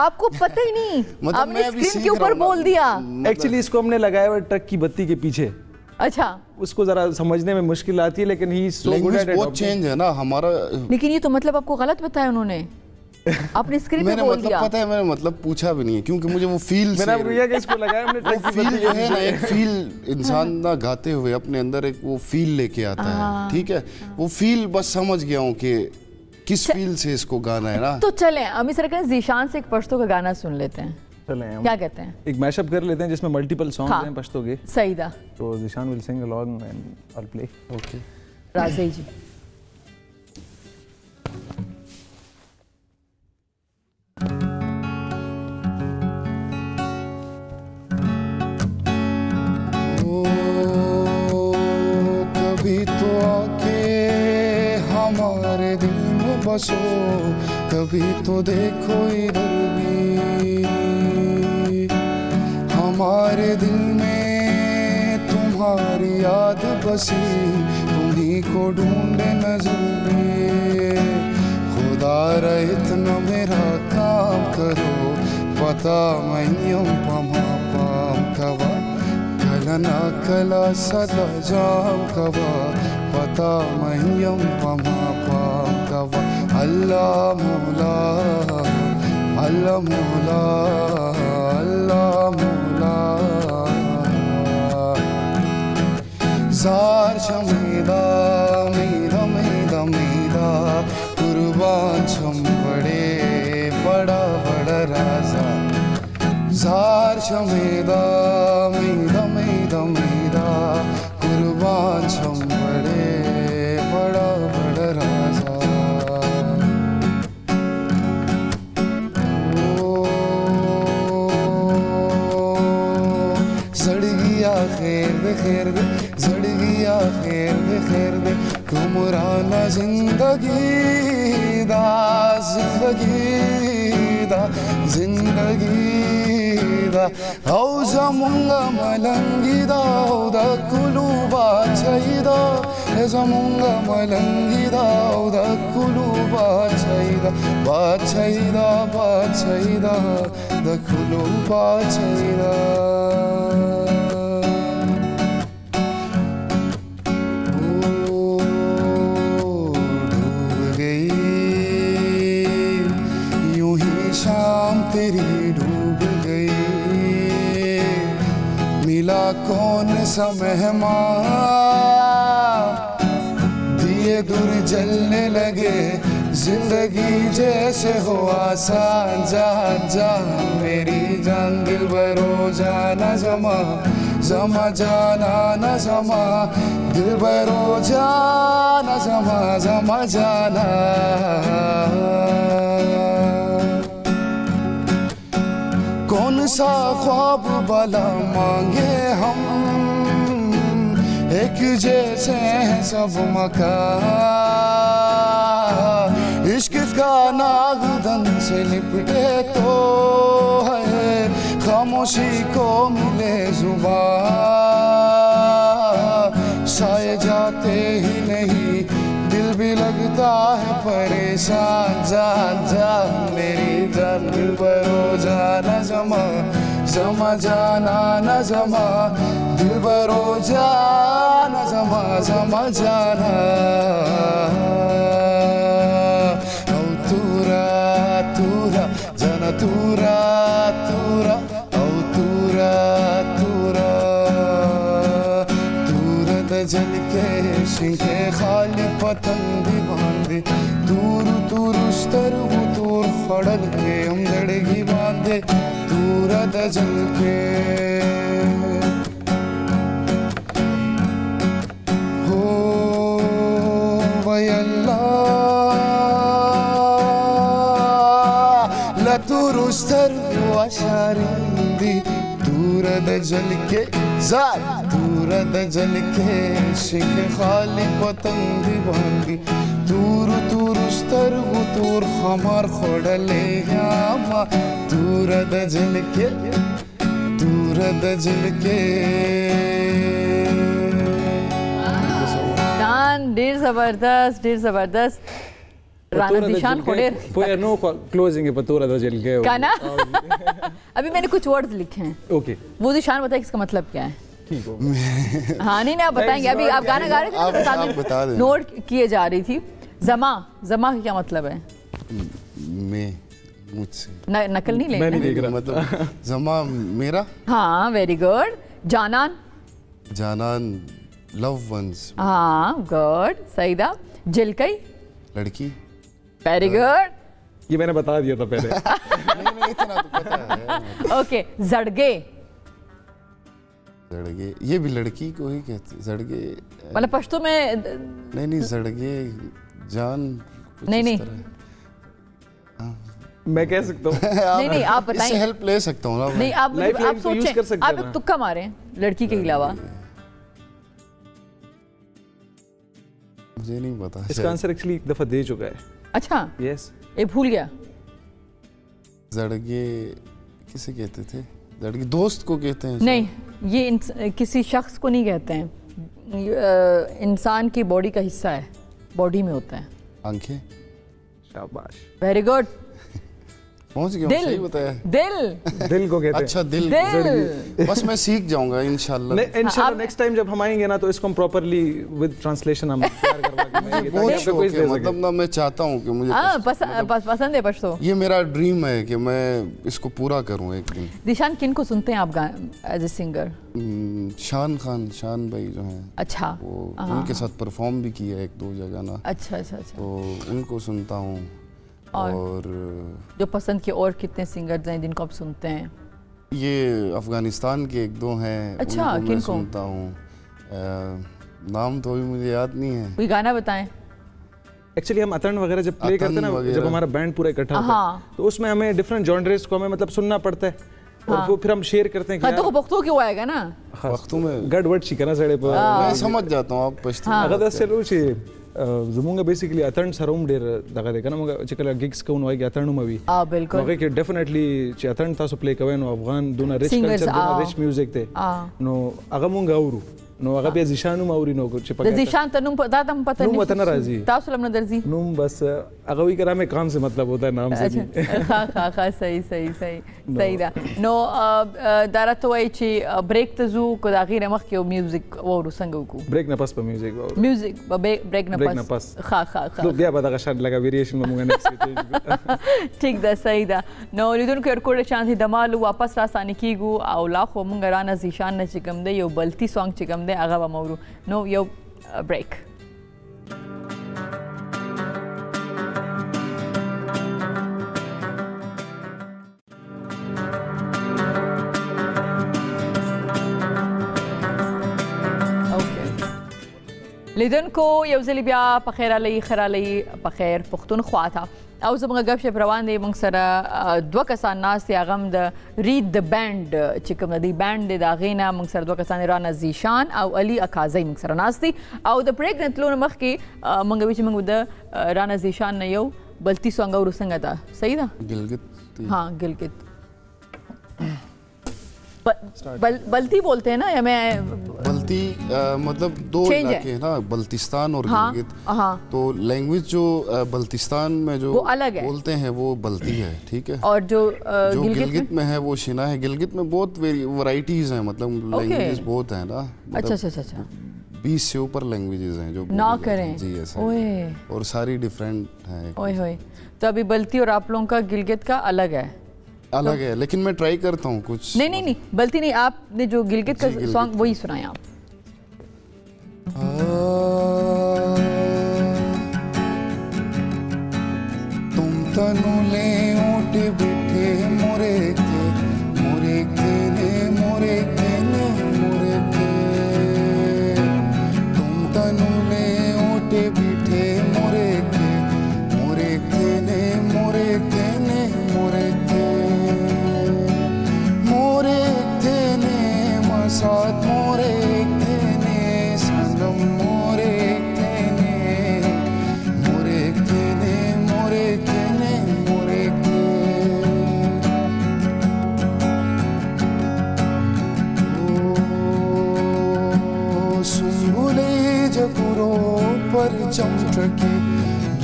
आपको पता ही नहीं आपने स्क्रीन के ऊपर बोल दिया एक्चुअली इसको हमने लगाया हुआ ट्रक की बत्ती के पीछे अच्छा उसको जरा समझने में मुश्किल आती है लेकिन ही सो गुड एट बहुत चेंज है ना हमारा लेकिन ये तो मतलब आपको गलत बताया उन्होंने आपने स्क्रीन पे बोल दिया पता है मैंने मतलब पूछा भी नहीं है क्योंकि मुझे वो फील मैंने भैया कि इसको लगाया हमने ट्रक की फील जो है ना एक फील इंसान ना गाते हुए अपने अंदर एक वो फील लेके आता है ठीक है वो फील बस समझ गया हूँ कि किस फील से इसको गाना है ना तो चलें हम इस तरह जीशान से एक पश्तो का गाना सुन लेते हैं क्या कहते हैं एक मैशअप कर लेते हैं जिसमें मल्टीपल सॉन्ग हैं पश्तो के सही था तो Zeeshan will sing along and I play okay Razi ji कभी तो आके हमारे दिल में बसो कभी तो देखो इधर भी हमारे दिल में तुम्हारी याद बसी तुम्ही को ढूंढे नजर में खुदा रहित न मेरा काम करो पता मैयम पमा पाम कवा कलना कला सदा जाम कवा पता मैयम पमा पाम कवा अल्लाह मौला अल्लाह मौला अल्लाह मौला जार शमेदा मेरा मेरा मेरा कुर्बान छम बड़े बड़ा बड़ा राजा जार शमेदा मेरा मेरा मेरा कुर्बान छम बड़े बड़ा बड़ा राजा खैर दे जड़गी खैर दे कुमराना जिंदगी दा औ जमुंगा मलंगी दा दा कुलुबा छैदा हे जमुंगा मलंगी दा दा कुलुबा छैदा दा कुलुबा छैदा शाम सा मेहमान, दिए दूर जलने लगे, जिंदगी जैसे हो आसान। जान जान मेरी जान, दिल बरो जाना जमा, जमा जाना न जमा, दिल बरो जाना जमा, जमा जाना। कौन सा ख्वाब वाला मांगे हम, एक जैसे हैं सब मकान। इश्क का नागदन से लिपटे तो है, खामोशी को मिले जुबान। साए जाते ही नहीं, दिल भी लगता है परेशान। जान जान मेरी जान, दिल बरो जाना जमा, जमा जाना न जमा, दिल बरो जाना जमा, जमा जाना। औ तूरा तूरा जाना, तूरा तूरा, औ तूरा तूरा, तूरा जल के शिंके खाली पतंग बांधे, दूर दूर उस्तर दूर खड़ल के हम लड़गी बांधे, दूरा जल के। हो वयल्ला लतूर उस्तर वाशारिंदी, दूरा जल के जार, दूरा जल के शिंक खाली पतंग बांधी, दूर दूर उस्तर दूर हमार खोड़ले यामा, दूरा जल के, दूरा जल के। ढेर जबरदस्त, ढेर जबरदस्त। राना दिशान खोडेर पोया नो क्लोजिंग है पतोरा जल के का ना। अभी मैंने कुछ वर्ड्स लिखे हैं, ओके वो दिशान बताए इसका मतलब क्या है। ठीक हो। हाँ नहीं आप बताएंगे। अभी आप गाना गा रहे थे, आप बता दें। नोट किए जा रही थी। जमा, जमा का क्या मतलब है? मैं मुझसे नकल नहीं लेना, मैं नहीं देख रहा। मतलब जमा मेरा। हाँ वेरी गुड। जानान, जानान लव वंस, हाँ गुड सही था। जिलकई, लड़की। Very good. ये मैंने बता दिया था पहले। नहीं इतना तो पता है। ओके। जड़गे, जड़गे ये भी लड़की को ही कहते, जड़गे मतलब पश्तो में नहीं जड़गे जान नहीं मैं कह सकता हूँ। नहीं आप बताएं। इससे हेल्प ले सकता हूँ ना। नहीं आप सोचें, आप एक तुक्का मारें लड़की के अलावा। मुझे नहीं पता। इसका आंसर एक्चुअली एक दफा दे चुका है। अच्छा यस। ये भूल गया। जड़गे किसे कहते थे? जड़गे दोस्त को कहते हैं। नहीं ये किसी शख्स को नहीं कहते हैं, इंसान की बॉडी का हिस्सा है, बॉडी में होता है। आंखें। शाबाश, वेरी गुड। पहुंच गया, सही बताया। दिल को कहते हैं। अच्छा दिल। बस मैं सीख जाऊंगा इंशाल्लाह। इंशाल्लाह नेक्स्ट टाइम जब हम आएंगे ना तो इसको हम प्रॉपर्ली विद ट्रांसलेशन हम तैयार करवा के मतलब ना मैं चाहता हूँ कि मुझे पसंद है पश्तो। ये मेरा ड्रीम है कि मैं इसको पूरा करूँ एक दिन। दिशान किन को सुनते हैं आप एज ए सिंगर? शान खान, शान भाई जो हैं। अच्छा। वो उनके साथ परफॉर्म भी किया एक दो जगह ना। अच्छा। तो उनको सुनता हूँ। और जो पसंद के और कितने सिंगर्स हैं जिनको आप सुनते हैं? ये अफगानिस्तान के एक दो हैं। अच्छा, उनको मैं सुनता हूँ। नाम तो अभी मुझे याद नहीं है। कोई गाना बताएं। एक्चुअली हम अतन वगैरह जब प्ले करते हैं ना, जब हमारा बैंड पूरा इकट्ठा होता है तो उसमें हमें डिफरेंट जॉनर्स को हमें मतलब सुनना पड़ता है और वो फिर हम शेयर करते हैं कि तो पख्तो क्यों आएगा ना पख्तो में गड़बड़ शिकना सड़े पर मैं समझ जाता हूँ आप पश्तो अगर दस चलो ची जमुंगा बेसिकली अतन सरोम डेर दगा देखा ना मुगा चिकला गिग्स कौन वाई अतन में भी बिल्कुल मगे के डेफिनेटली ची अतन तासो प्ले कवे नो अफगान दोना रिच कल्चर दोना रिच म्यूजिक थे नो अगर मुंगा औरू نو هغه بیا زیشان نوم اوري نو چې د زیشان ته نوم دا تم پته نوم وته نه راځي تاسو لم نه درځي نوم بس هغه وی کرا مې کام سے مطلب ہوتا ہے نام سے ها صحیح دا نو دارته وای چې بریک ته زو کو دا غیر مخ کې میوزیک وورو څنګه وکړو بریک نه پس په میوزیک بریک نه پس ها نو بیا به دا شان لگا ویریشن مونږ نه ٹھیک دا صحیح دا نو لیدونکو ورکوړه شانتي دمال واپس را سانی کیګو او لا خو مونږ رانه زیشان نه چې کوم دی یو بلتی سونګ چې کوم دی هغه به مورو نو یو بریک لیدونکو یو ځل بیا په خیر علی خیرالی په خیر پښتونخوا ته او زموږ غږ شپ روان دی موږ سره دوه کسان ناست دي هغه هم د ریډ د بینډ چې کوم دی بینډ دی د هغې نه موږ سره دوه کسان رانا زیشان او علي اکازی موږ سره ناست دي او د بریک نه تلو نه مخکې موږ وی چې موږ د رانا زیشان نه یو بلتی سونګ اورو څنګه ده صحیح ده गिलगित हाँ गिलगित बल्ती बोलते हैं ना या मैं बल्ती मतलब दो इलाके हैं ना बल्तिस्तान और गिलगित तो लैंग्वेज जो बल्तिस्तान में जो वो अलग है बोलते हैं वो बल्ती है ठीक है और जो गिलगित में है वो शिना है गिलगित में बहुत वैरायटीज हैं मतलब लैंग्वेज बहुत है ना अच्छा 20 से ऊपर लैंग्वेजेस हैं जो ना करें जी ऐसा और सारी डिफरेंट हैं ओए तो अभी बल्ती और आप लोगों का गिलगित का अलग है लेकिन मैं ट्राई करता हूँ कुछ नहीं बल्ती नहीं आपने जो गिलगित का सॉन्ग वही सुनाए आप तुम तनु ले ओटे बैठे मोरे के ने मोरे के तुम तनु ले ओटे बैठे मोरे के ने मोरे के साथ मोरे ने सनम मोरे सुंबुले जपुरो पर चमट्रके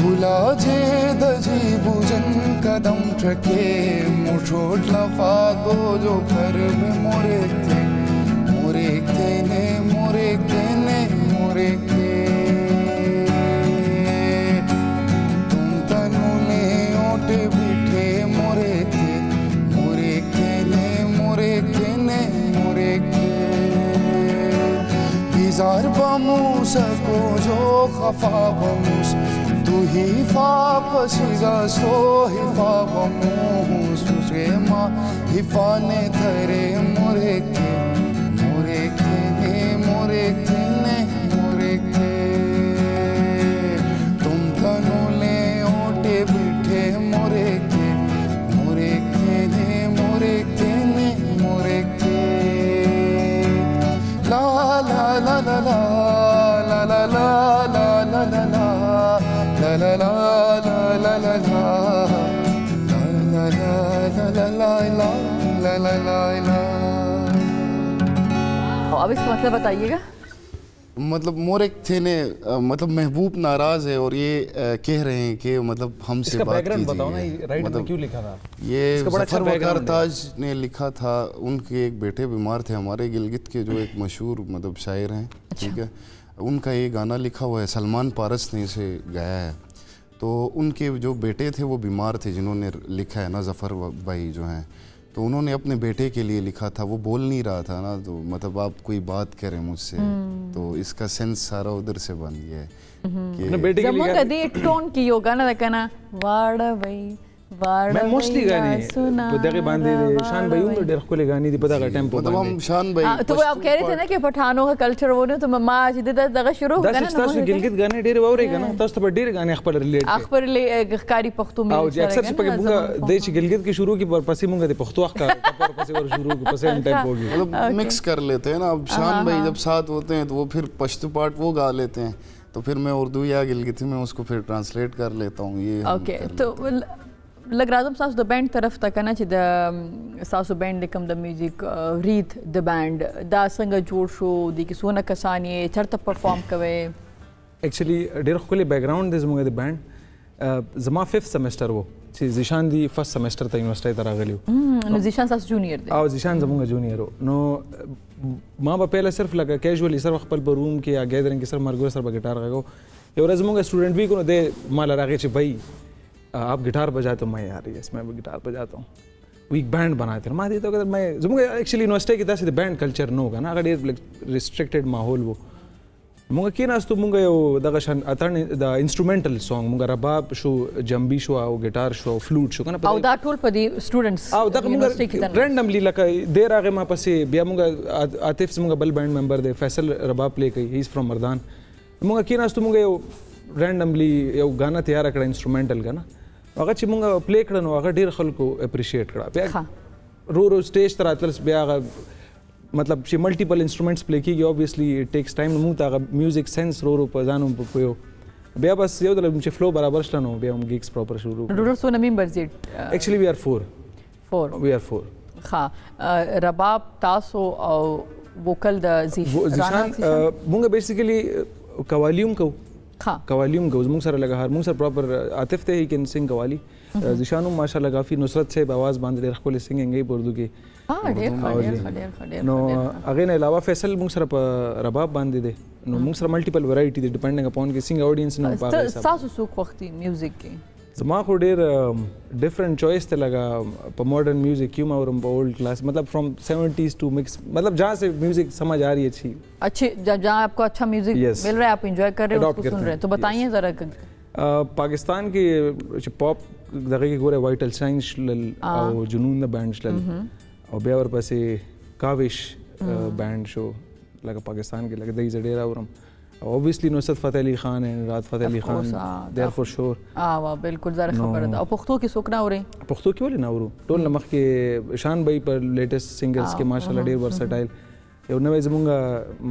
भुला जे दजी भुजन कदम ट्रके मुठोट लफागो जो घर में मोरे के ने मोरे के तुम तनु ले ओटे बिठे मोरे के ने मोरे के बिजार बमूस को जो खफा बमूस तू ही फा पसीगा सो हिफा बमूस तुझे माँ हिफा ने थरे मोरे के तुम तनु ले ओटे बिठे मोरे के ने मोरे के ला ला ला ला ला ला ला ला ला ला ला ला ला ला ला ला ला अब इसका मतलब बताइएगा। मतलब मोरे थे ने मतलब महबूब नाराज है और ये कह रहे हैं कि मतलब हमसे बात कीजिए। बताओ ना राइट में क्यों लिखा था? ये ज़फ़र वक़ार ताज ने लिखा था। उनके एक बेटे बीमार थे हमारे गिलगित के जो एक मशहूर मतलब शायर हैं ठीक है उनका ये गाना लिखा हुआ है सलमान पारस ने इसे गाया है। तो उनके जो बेटे थे वो बीमार थे जिन्होंने लिखा है ना ज़फ़र भाई जो हैं तो उन्होंने अपने बेटे के लिए लिखा था। वो बोल नहीं रहा था ना तो मतलब आप कोई बात करें मुझसे तो इसका सेंस सारा उधर से बन गया है कि बेटे के लिए कदी टोन की योगा ना कहना वाड़ा भाई मैं मोस्टली गाने पता बांधे शान भाई उन डेढ़ को ले गानी थी पता का टेम्पो मतलब हम शान भाई तो आप कह रहे थे ना कि पठानों का कल्चर वो नहीं तो मम्मा आज इधर दगा शुरू होगा ना तो गिलगित गाने डेढ़ वावरे का ना तो पर डेढ़ गाने अखबार रिलेट अखबार ले कारी पख्तू में आओ अक्सर से पके बुका देश गिलगित की शुरू की पर पसी मुंगा दे पख्तू अखका पर पसी वर शुरू की पसे टेम्पो की मतलब मिक्स कर लेते हैं ना। अब शान भाई जब साथ होते हैं तो वो फिर पश्तो पार्ट वो गा लेते हैं तो फिर मैं उर्दू या गिलगिती में उसको फिर ट्रांसलेट कर लेता हूँ ये ओके तो لږ راځم ستاسو د بینډ طرف ته که نه چې د ستاسو بینډ د کوم د میوزیک ریت د بینډ دا څنګه جوړ شو د کې څونه کسان یې چېرته پرفارم کوئ؟ ایکچولی ډېر ښکلی بیکګراؤنډ دی زموږ د بینډ زما 5th سیمسټر و چې زیشان دی فرست سیمسټر ته یونیورسټۍ ته راغلی و. نو زیشان ستاسو جونیئر دی؟ او زیشان زموږ جونیئر و. نو ما به پهله صرف لکه کیژولی صرف خپل په روم کې یا ګیدرینګ کې صرف مرګو سره به ګټار غږو. یو ورځ زموږ اسټوډنټ وی کو نو دی ما له راغی چې بھائی آپ गिटार बजाते हो? मैं यार यस मैं गिटार बजाता हूँ. वी बैंड बनाते हैं. मैं देता हूँ मैं زموږ एक्चुअली یونیورسټۍ کې داسې د بینډ کلچر نه و که نه هغه ډېر ریسټرکټډ ماحول و. مونږ کېناستو مونږ یو دغه شان اتڼ د انسټرومنټل سانګ مونږ رباب شو جنبي شو او ګټار شو او فلوټ شو کنه او دا ټول په دې سټوډنټس او دغه مونږ رینډملی لکه ډېر هغه ما پسې بیا مونږ عاطف زموږ بل بینډ ممبر دی فیصل رباب پلی کوي. هی از فرام مردان. مونږ کېناستو مونږ یو رینډملی یو غانا تیار کړه انسټرومنټل کنه هغه چې مونږ پلی کړه نو هغه ډېر خلکو اپریشیټ کړه. بیا رو سټیج ته راتلل بیا هغه مطلب چې ملټیپل انسټرومنټس پلی کېږي اوبویسلی اټ ټیکس ټایم. موږ ته هغه میوزک سینس رو په ځان هم پویو. بیا بس یو ځل چې فلو برابر شله نو بیا هم ګیګس پراپر شروع کړو. ټوټل څونه ممبرز یې؟ ایکچولی وی آر 4. وی آر 4. ښه رباب تاسو او ووکل د زیشان مونږ بیسیکلی قوالیوم کوو. قوالیوم کوو زموږ سره لږه هارمون سره پراپر عاطف ته هی کین سنګ قوالی. زیشان هم ماشاءالله کافي نصرت صاحب آواز باندې ډېر ښکلی سنګینګ یې په اردو کې. نو هغې نه علاوه فیصل موږ سره په رباب باندې دی. نو موږ سره ملټیپل ورایټي دی ډیپینډینګ اپون کې څنګه اډینس نو په هغه حساب. تاسو څوک وخت میوزک کې؟ زما خو ډېر ډفرنٹ چوائس ته لگا په ماڈرن میوزک کیوں اور اولڈ کلاس مطلب فرام 70s ٹو مکس مطلب جہاں سے میوزک سمجھ آ رہی ہے اچھی جہاں آپ کو اچھا میوزک مل رہا ہے آپ انجوائے کر رہے ہیں اس کو سن رہے ہیں تو بتائیے ذرا. پاکستان کې پاپ دغه کې ګوره وایټل ساين شلل او جنون د بانډ شلل او بیا ورپسې کاوش بانډ شو لکه پاکستان کې لکه دای زډیر اورم obviously نصرت فتح علی خان and رات فتح علی خان there for sure. وا بالکل زره خبره ده. او پښتو کې څوک نه اوري؟ پښتو کې ولې نه اورو؟ ټول مخ کې شان بھائی پر لیټیسټ سنگرز کې ماشاءالله ډیر ورسټایل. یو نوې زمونږ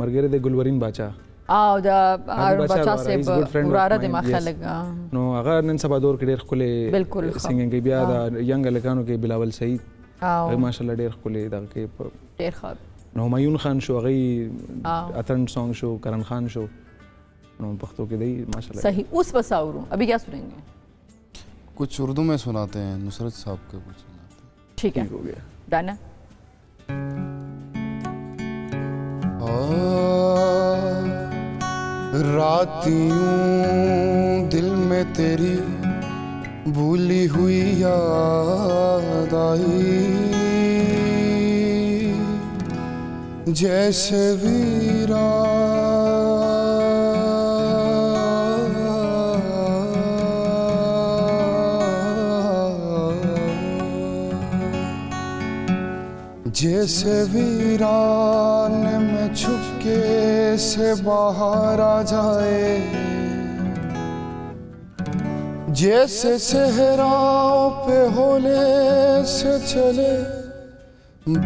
مرګره د ګلورین باچا او د بچا صاحب وراره د مخالګ نو هغه نن سبا دور کې ډیر خپل سنگینګ بیا د ینګ الکانو کې بلاول سعید او ماشاءالله ډیر خپل دغه کې ډیر ښه. نو همایون خان شو هغه اتن سانگ شو کرن خان شو نو پختو کے دی ماشاءاللہ صحیح. اس بس آوروں ابھی کیا سنیں گے؟ کچھ اردو میں سناتے ہیں نصرت صاحب کے کچھ سناتے ہیں. ٹھیک ہے ہو گیا. ڈانا راتیوں دل میں تیری بھولی ہوئی یاد آئی جیسے ویران جیسے ویران میں چھپکے سے باہر آ جائے جیسے صحراؤں پہ ہولے سے چلے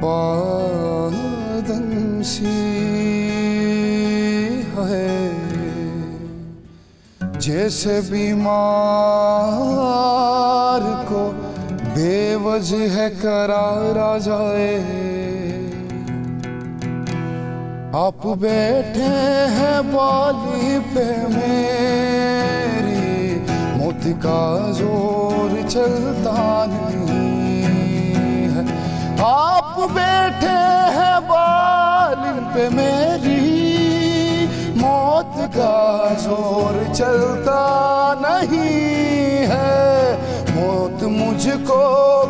بادن سی ہے جیسے بیمار کو بے وجہ قرار آ جائے آپ بیٹھے ہیں بالی پہ میری موت کا زور چلتا نہیں ہے آپ بیٹھے ہیں بالی پہ میری موت کا زور چلتا نہیں ہے موت مجھ کو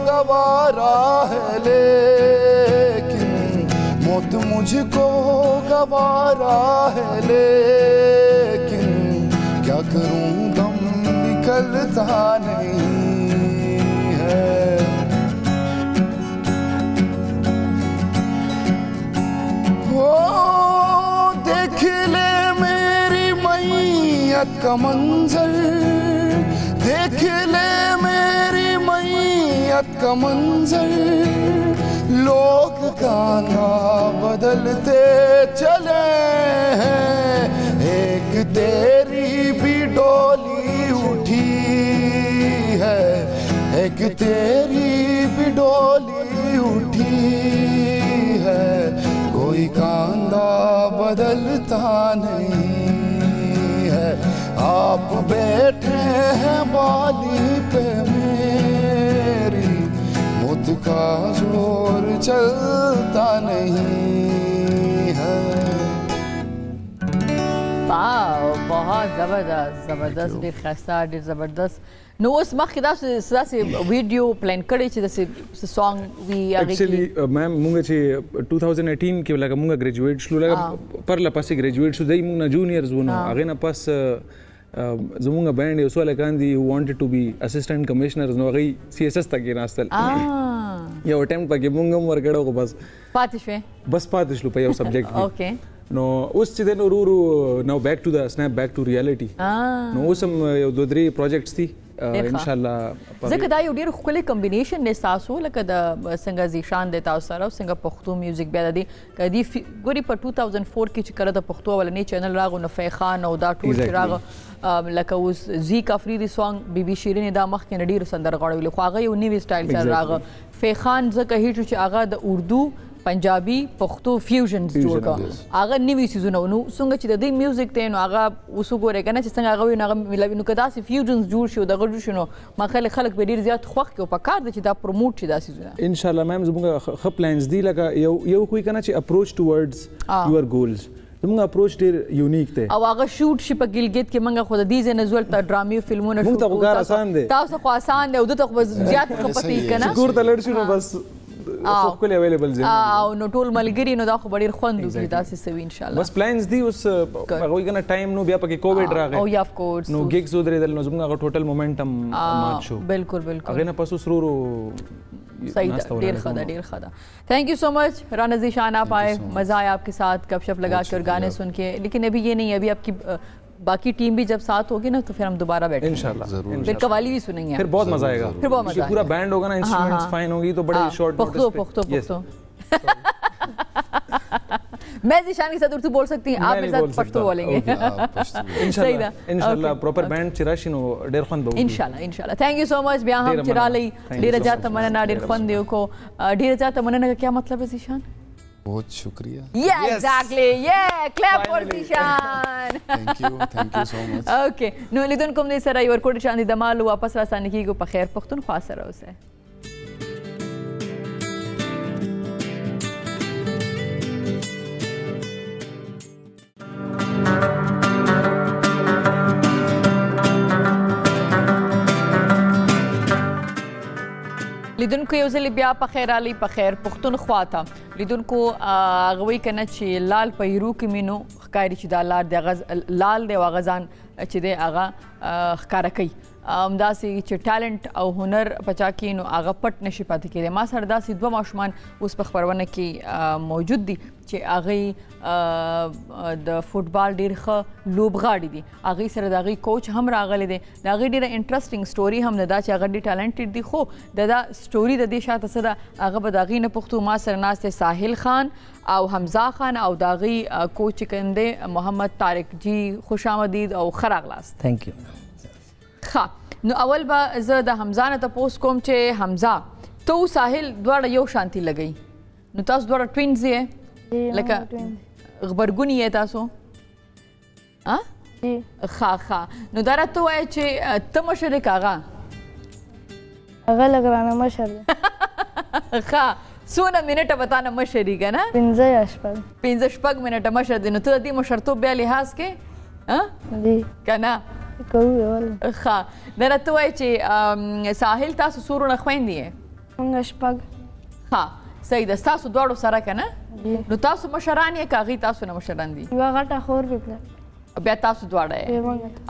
گوارا ہے لیکن موت مجھ کو گوارا ہے لیکن کیا کروں دم نکلتا نہیں ہے دیکھ لے میری میت کا منظر دیکھ لے میری میت کا منظر لوگ گانا بدلتے چلے ہیں ایک تیری بھی ڈولی اٹھی ہے एक तेरी भी डोली उठी है, कोई कांदा बदलता नहीं है। आप बैठे हैं बाली पे मेरी, मुझ का जोर चलता नहीं है। वाओ, बहुत ज़बरदस्त ज़बरदस्त, ډېر ښایسته، ډېر زبردست. نو اوس مخکې داسې ویډیو پلان کړی چې داسې سانګ وي ایکچولی میم مونږ چې 2018 کې لکه مونږ ګریجویټ شلو لکه پرله پسې ګریجویټ شو دی مونږ جونیئرز ونه هغه نه پس زمونږ بینډ یو څو لکان دي وانټډ ټو بی اسسټنټ کمشنرز نو هغه سی اس اس ته کې ناستل یو اټمپټ پکې مونږ هم ورکړو بس پاتې شو په یو سبجیکټ اوکې. نو اوس چې د نورو نو بیک ټو د سنیپ بیک ټو ریالټي نو اوس هم یو 2-3 پروجیکټس دي ان شاء الله. ځکه دا یو ډېر ښکلی کمبینیشن دی ستاسو، لکه د څنګه زیشان دی تاسو سره او څنګه پښتو میوزیک بیا د دې که دې ګوري په 2004 کې چې کله د پښتو اولنی چینل راغو نو فیخان او دا ټول چې راغه لکه اوس زیک افریدي سانګ بی بی شیرین دا مخکې نه ډېرو سندرغاړو ویلي خو هغه یو نوي سټایل سره راغه. فیخان ځکه هیټ چې هغه د اردو پنجابي پښتو فیوژنز جوړ کړه، هغه نوي سیزونه نو څنګه چې د دې میوزیک دی نو هغه اوس وګورئ که نه چې څنګه هغه وي نو هغه ملوي نو که داسې فیوژنز جوړ شي او دغه جوړ شي نو ما خلک به ډېر زیات خوښ کړي او پکار دی چې دا پروموټ شي دا سیزونه ان شاء الله. میم زموږ ښه پلانز دي لکه یو خو که نه چې اپروچ ټوورډز یور ګولز زموږ اپروچ ډېر یونیک دی او هغه شوټ شي په ګلګت کې موږ خو د دې ځای نه زول ته ډرامې فلمونه موږ ته خو کار آسان دی، تاسو خو آسان دی او ده ته خو زیات ښه پته یي که نه کور ته لړ شو نو بس خپل اویلیبل ځای او نو ټول ملګري نو دا خو به ډېر خوند وکړي داسې څه وي ان شاء الله. بس پلانز دي اوس هغه وایي که نه ټایم نو بیا پکې کووډ راغی او یا اف کورس نو ګیګز ودرېدل نو زموږ هغه ټوټل مومنټم مات شو. بالکل هغې نه پس اوس ورو صحیح ده، ډیر ښه ده، ډیر ښه ده. Thank you so much Rana Zeeshan, आप आए, मज़ा आया आपके साथ गपशप लगा के और गाने सुन के. लेकिन अभी ये नहीं, अभी आपकी बाकी टीम भी जब साथ होगी ना तो फिर हम दोबारा बैठेंगे इंशाल्लाह, फिर कवाली भी सुनेंगे, फिर बहुत मजा आएगा, फिर बहुत मजा, पूरा बैंड होगा ना, इंस्ट्रूमेंट्स फाइन होगी तो बड़े शॉर्ट नोटिस पे मैं ज़ीशान के साथ उर्दू बोल सकती हूँ, आप मेरे साथ पश्तो बोलेंगे इंशाल्लाह. प्रॉपर बैंड चिराशी नो डेर खन दो इंशाल्लाह. Thank you so much. बिया हम चिराली डेर जात तमन्ना डेर खन दियो को डेर जात तमन्ना का क्या मतलब है ज़ीशान? बहुत शुक्रिया. Yeah, exactly. Yeah, clap for Zishan. Thank you so much. Okay. No, lidun kum ne sara yor kodi chandi damal वापस रासानी की को पखेर पख्तूनख्वा सरा उसे. لیدونکو یو ځل بیا په خیر علي په خیر پښتونخوا ته لیدونکو هغه کنه چې لال په هیرو کې مینو ښکاري چې دا لار د لال دی او هغه ځان چې دی هغه ښکاره کوي همداسې چې ټالنټ او هنر پچا کې نو هغه پټ نشي پاتې کېدی. ما سره داسې دوه ماشومان اوس په خپرونه کې موجود دي چې هغوی د فوټبال ډېر ښه لوبغاړي دي، هغوی سره د هغوی کوچ هم راغلی دی، د هغوی ډېره انټرسټینګ سټوري هم ده دا چې هغه ډېر ټالنټډ دي، خو د دا سټوري د دې شاته څه ده هغه به د هغوی نه پوښتو. ما سره ناست دی ساحل خان او حمزه خان او د هغوی کوچ چې کوم دی محمد طارق جی، خوش آمدید او ښه راغلاست. تھینک یو. ښه نو اول به زه د حمزه نه تپوس کوم چې حمزه ته او ساحل دواړه یو شانتي لګئ، نو تاسو دواړه ټوینز یې لکه غبرګون یې تاسو؟ ښه نو دا راته ووایه چې ته مشر یې که هغه لږ رانه مشر دی. ښه څونه منټه به تا نه مشر یي که نه؟ 15 یا شپږ 15 منټه مشر دی. نو ته د دې مشرتوب بیا لحاظ کې که نه؟ ښه دا راته ووایه چې ساحل تاسو څو وروڼه خویندې یې؟ موږ شپږ. ښه صحیح ده. ستاسو دواړو سره که نه؟ نو تاسو مشران یې که هغوی تاسو نه مشران دي؟ یوه غټه خور مې بیا تاسو دواړه یې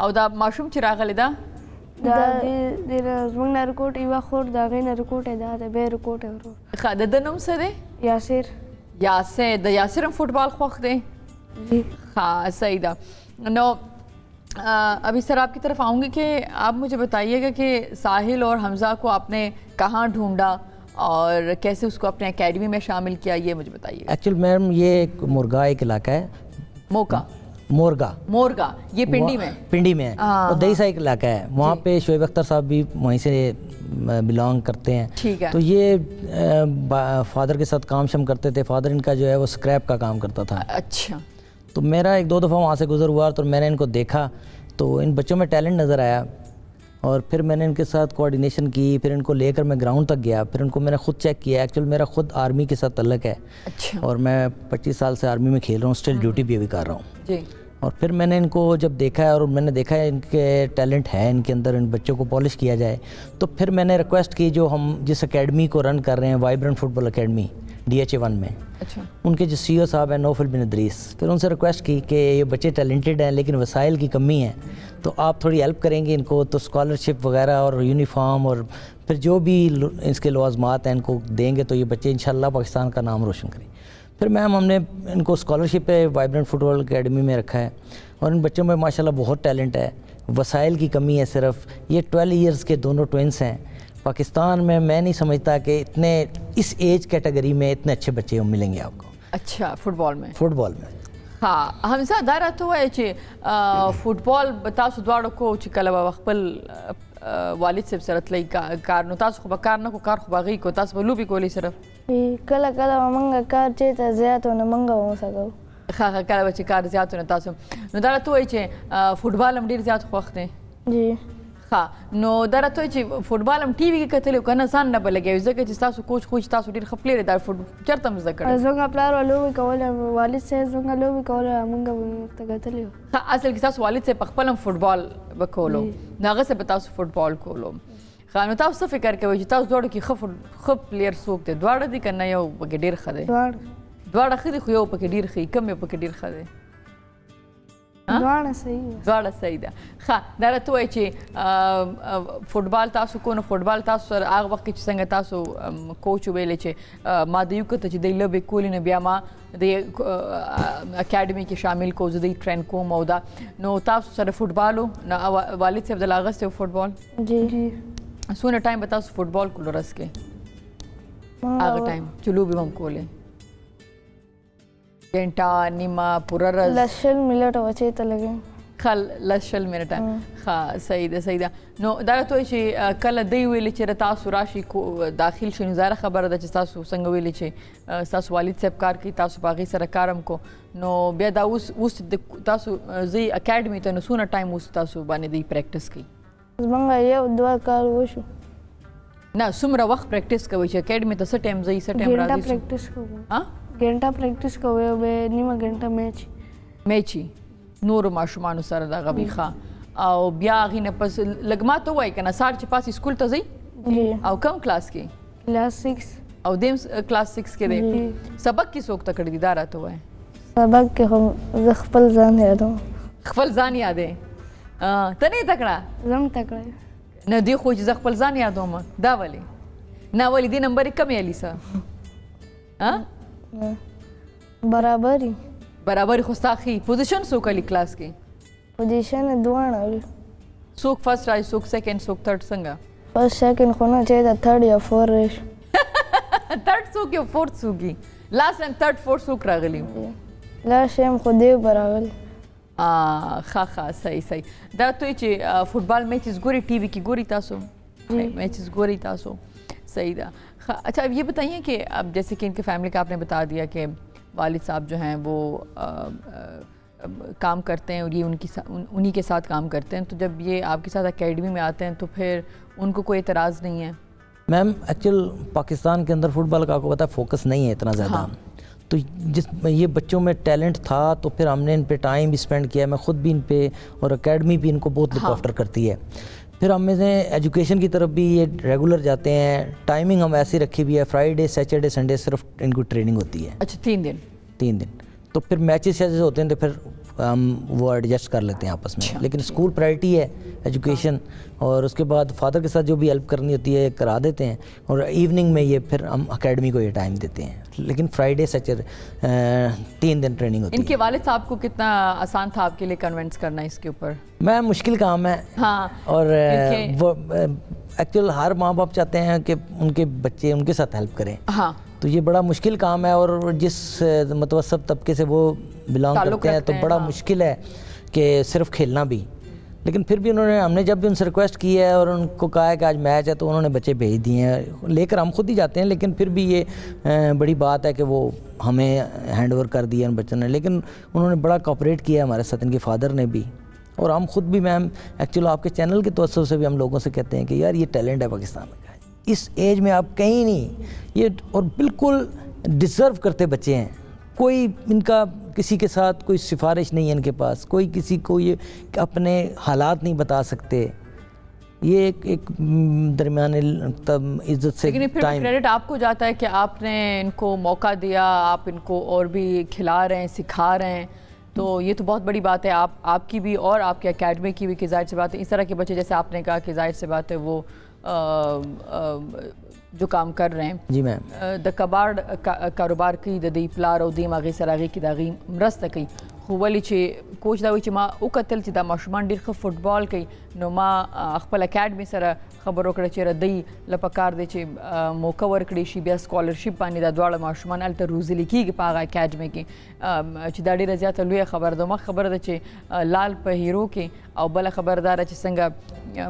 او دا ماشوم چې راغلی ده زموږ نه رکوټ یوه خور د هغې نه رکوټ یې دا دی بیا رکوټ یې ورور. ښه د ده نوم څه دی؟ یاسر. یاسر. د یاسر هم فوټبال خوښ دی؟ ښه صحیح ده. نو अभी सर आपकी तरफ आऊँगी कि आप मुझे बताइएगा कि साहिल और हमज़ा को आपने कहाँ ढूंढा और कैसे उसको अपने एकेडमी में शामिल किया, ये मुझे बताइए. एक्चुअली मैम ये एक मुर्गा एक इलाका है, मोका मोरगा ये पिंडी में है, और दही सा एक इलाका है, वहाँ पे शोएब अख्तर साहब भी वहीं से बिलोंग करते हैं। ठीक है। तो ये फादर के साथ काम शम करते थे, फादर इनका जो है वो स्क्रैप का काम करता था। अच्छा। तो मेरा 1-2 दफ़ा वहाँ से गुजर हुआ तो मैंने इनको देखा, तो इन बच्चों में टैलेंट नज़र आया और फिर मैंने इनके साथ कोऑर्डिनेशन की, फिर इनको लेकर मैं ग्राउंड तक गया, फिर इनको मैंने खुद चेक किया। एक्चुअल मेरा खुद आर्मी के साथ तल्लक है। अच्छा। और मैं 25 साल से आर्मी में खेल रहा हूँ, स्टिल ड्यूटी भी अभी कर रहा हूँ जी। और फिर मैंने इनको जब देखा है और मैंने देखा है इनके टैलेंट है इनके अंदर, इन बच्चों को पॉलिश किया जाए, तो फिर मैंने रिक्वेस्ट की जो हम जिस एकेडमी को रन कर रहे हैं, वाइब्रेंट फुटबॉल एकेडमी DHA 1 में, अच्छा, उनके जो CEO साहब हैं नौफल बिन इदरीस, फिर उनसे रिक्वेस्ट की कि ये बच्चे टैलेंटेड हैं लेकिन वसाइल की कमी है, तो आप थोड़ी हेल्प करेंगे इनको, तो स्कॉलरशिप वगैरह और यूनिफॉर्म और फिर जो भी इसके लवाजमात हैं इनको देंगे तो ये बच्चे इंशाल्लाह पाकिस्तान का नाम रोशन करें। फिर मैम हमने इनको स्कॉलरशिप पे वाइब्रेंट फुटबॉल एकेडमी में रखा है और इन बच्चों में माशाल्लाह बहुत टैलेंट है, वसाइल की कमी है सिर्फ। ये 12 ईयर्स के दोनों ट्विंस हैं। पाकिस्तान में मैं नहीं समझता कि इतने इस एज कैटेगरी में इतने अच्छे बच्चे मिलेंगे आपको। अच्छा, फुटबॉल में हाँ हमजा دا راته وایي چې فوټبال تاسو دواړو کو چې کله خپل والد صاحب سره تللی کار، نو تاسو خو به کار نه کو، کار خو به هغوی کو، تاسو به لوبې کولی صرف؟ کله کله به موږ کار چېرته زیات و نو موږ به ورسره کوو. ښه کله به چې کار زیات و نو تاسو، نو دا راته وایي چې فوټبال هم ډېر زیات خوښ دی؟ جی. ها نو دا راته وایي چې فوټبال هم ټي وي کې کتلی که نه ځان نه به لګوي، ځکه چې ستاسو کوچ خو چې تاسو ډېر ښه پلیر دا چېرته هم زده کړی؟ زموږ پلار به لوبې کولی، والد صاحب زموږ لوبې کولی، موږ به ورته کتلی وو. اصل کې تاسو والد صاحب پخپله هم فوټبال به کولو، نو هغسې به تاسو فوټبال کولو. ښه نو تاسو څه فکر کوئ چې تاسو دواړو کې ښه پلیر څوک دی؟ دواړه دي که نه یو پکې ډېر ښه دی؟ دواړه ښه دي خو یو پکې ډېر ښه، کم یو پکې ډېر ښه دی؟ دواړه صحیح ده. ښه دا راته وایي چې فوټبال تاسو کو، نو فوټبال تاسو سره هغه وخت کې چې څنګه تاسو کوچ ویلی چې ما د یو کته چې دی لوبې کولې، نو بیا ما د اکیډمي کې شامل کو، زه دی ټرین کوم او دا، نو تاسو سره فوټبال و، نو والد صاحب د لا اغوستی و فوټبال؟ جی. څونه ټایم به تاسو فوټبال کولو ورځ کې؟ هغه ټایم چې لوبې به هم کولې؟ घंटा नीमा पूरा रस 10 मिनट वचे त लगे खल 10 मिनट ها صحیح ده. نو دا راته وایي چې کله دی ویلي چې تاسو راشي داخل شئ، نو ظاهره خبره ده چې تاسو څنګه ویلي چې تاسو والد صاحب کار کوي، تاسو په هغې سره کار هم کو، نو بیا دا اوس تاسو ځئ اکیډمي ته، نو څونه ټایم اوس تاسو باندې دی پریکټس کوي؟ زموږ 1-2 کال وشو. نه څومره وخت پریکټس کوئ چې اکیډمي ته څه ټایم ځئ څه ټایم راځئ؟ घंटा प्रैक्टिस کوي او به نیمه घंटा میچي نور ماشومانو سره دغه بیخه، او بیا هغې نه پس لږ ما ته ووایي که نه سهار چې پاسې سکول ته ځئ؟ او کوم کلاس کې؟ کلاس 6. او دیم کلاس 6 کې دی؟ سبق کې څوک تکړه دي دا راته ووایي؟ سبق کې خو زه خپل ځان یادوم. خپل ځان یادې؟ ته نه یې تکړه؟ زه هم تکړه یم. نه دی خو چې زه خپل ځان یادوم، دا ولې؟ نه ولې دې نمبر یې کم یې لیسه؟ برابر خو ستا ښي. پوزیشن څوک علي کلاس کې؟ پوزیشن دواړه علي. څوک فرسټ راځي، څوک سیکنډ، څوک تھرډ؟ څنګه فرسټ سیکنډ خو نه، چې دا تھرډ یا فور راشي. تھرډ څوک یا فورث څوک وي؟ لاست ټایم تھرډ فورث څوک راغلي؟ لاست ټایم خو دی به راغلي. ښه صحیح. دا ته وایي چې فوټبال میچز ګوري ټي وي کې ګوري تاسو؟ میچز ګوري تاسو؟ صحیح ده. अच्छा अब ये बताइए कि अब जैसे कि इनके फैमिली का आपने बता दिया कि वालिद साहब जो हैं वो काम करते हैं और ये उन्हीं के साथ काम करते हैं, तो जब ये आपके साथ एकेडमी में आते हैं तो फिर उनको कोई एतराज़ नहीं है? मैम एक्चुअल पाकिस्तान के अंदर फुटबॉल का आपको पता है फोकस नहीं है इतना ज़्यादा। हाँ। तो जिस ये बच्चों में टैलेंट था तो फिर हमने इन पे टाइम भी स्पेंड किया, मैं ख़ुद भी इन पे और एकेडमी भी इनको बहुत लुक आफ्टर करती है। फिर हम में एजुकेशन की तरफ भी ये रेगुलर जाते हैं। टाइमिंग हम ऐसी रखी हुई है, फ्राइडे सैटरडे संडे सिर्फ इनको ट्रेनिंग होती है। अच्छा 3 दिन? 3 दिन। तो फिर मैचेस ऐसे होते हैं तो फिर हम वो एडजस्ट कर लेते हैं आपस में। अच्छा। लेकिन स्कूल प्रायोरिटी है, एजुकेशन, और उसके बाद फादर के साथ जो भी हेल्प करनी होती है करा देते हैं, और इवनिंग में ये फिर हम एकेडमी को ये टाइम देते हैं। लेकिन फ्राइडे सैटरडे 3 दिन ट्रेनिंग होती है। इनके वालिद साहब को कितना आसान था आपके लिए कन्विंस करना इसके ऊपर? मैं मुश्किल काम है। हाँ। और वो एक्चुअल हर माँ बाप चाहते हैं कि उनके बच्चे उनके साथ हेल्प करें। हाँ। तो ये बड़ा मुश्किल काम है, और जिस मतलब तबके से वो बिलोंग करते हैं तो बड़ा मुश्किल है कि सिर्फ खेलना भी। लेकिन फिर भी हमने जब भी उनसे रिक्वेस्ट की है और उनको कहा है कि आज मैच है तो उन्होंने बच्चे भेज दिए हैं, लेकर हम खुद ही जाते हैं। लेकिन फिर भी ये बड़ी बात है कि वो हमें हैंड ओवर कर दिया उन बच्चों ने, लेकिन उन्होंने बड़ा कोऑपरेट किया हमारे साथ, इनके फादर ने भी। और हम खुद भी मैम एक्चुअली आपके चैनल के तवज्जो से भी हम लोगों से कहते हैं कि यार ये टैलेंट है पाकिस्तान का, इस एज में आप कहीं नहीं ये, और बिल्कुल डिज़र्व करते बच्चे हैं। कोई इनका किसी के साथ कोई सिफारिश नहीं है इनके पास, कोई किसी को ये अपने हालात नहीं बता सकते। ये एक दरमियाने तब इज्जत से लेकिन फिर क्रेडिट आपको जाता है कि आपने इनको मौका दिया, आप इनको और भी खिला रहे हैं, सिखा रहे हैं, तो ये तो बहुत बड़ी बात है आपकी भी और आपके एकेडमी की भी। कि जाहिर सी बात है इस तरह के बच्चे जैसे आपने कहा कि जाहिर सी बात है वो जो काम कर रहे हैं। जी मैम, द कबाड़ कारोबार की दी प्लार और दी मागी सरागी की दागी मरस्त कई खुवली चे कोच दा वी माँ उकतल दा माशुमान ढेर फुटबॉल कई नो माँ खपल अकेडमी सर खबरों कड़े चे रदई लपकार दे चे मौका वर्कड़ी शी बिया स्कॉलरशिप पानी दा द्वाड़ा माशुमान अल्टर रूज़ी लिखी के पागा अकेडमी की चिदाड़ी रजिया तलुए खबर दो माँ खबर दे चे लाल पे हीरो के और बला खबरदार चे संगा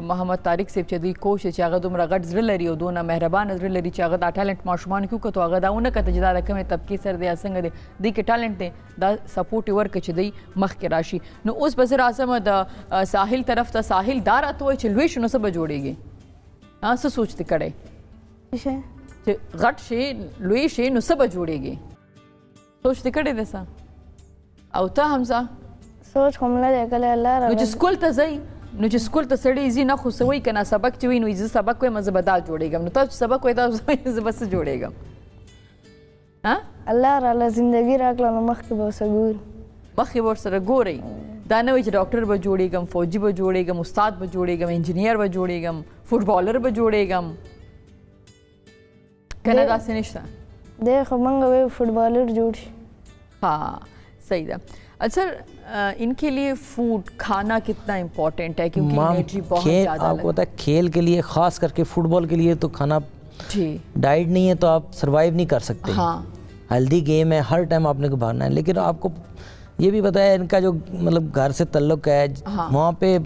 मोहम्मद तारिक से चे दी कोच चे अगर तुम रगड़ ज़रिलरी और दोना मेहरबान ज़रिलरी चे अगर टैलेंट माशुमान क्यों को तो अगर दा उन्हें कहते जिदा रकम तबकी सर दे संग दे दी के टैलेंट दे दा सपोर्ट वर्क चे दी मख के राशि नो उस बज़र आसम द साहिल तरफ ता साहिल दारा तो चलवेश न सब जोड़ेगी। हाँ सो सोचते कड़े गट शे लुई शे नु सब जोड़ेगी सोचते कड़े देसा औता हमसा सोच हमला देखले अल्लाह नु स्कूल त जई नु स्कूल त सड़ी इजी ना खुसवई कना सबक चवी नु इजी सबक कोई मजे बदल जोड़ेगा नु तो सबक कोई तो बस जोड़ेगा। हाँ अल्लाह राला जिंदगी राखला नु मख के बसगूर मख के बस गोरे दाना विच डॉक्टर ब जोड़ेगम, फौजी ब जोड़ेगम, उस्ताद ब जोड़ेगम, इंजीनियर ब जोड़ेगम, फुटबॉलर ब जोड़ेगम कनाडा से निश्ता देख मंग वे फुटबॉलर जोड़। हाँ सही था। अच्छा इनके लिए फूड खाना कितना इम्पोर्टेंट है क्योंकि एनर्जी बहुत ज़्यादा आपको पता है खेल के लिए ख़ास करके फुटबॉल के लिए तो खाना डाइट नहीं है तो आप सरवाइव नहीं कर सकते। हाँ हेल्दी गेम है, हर टाइम आपने को भागना है। लेकिन आपको ये भी पता है इनका जो मतलब घर से तल्लुक है वहाँ पे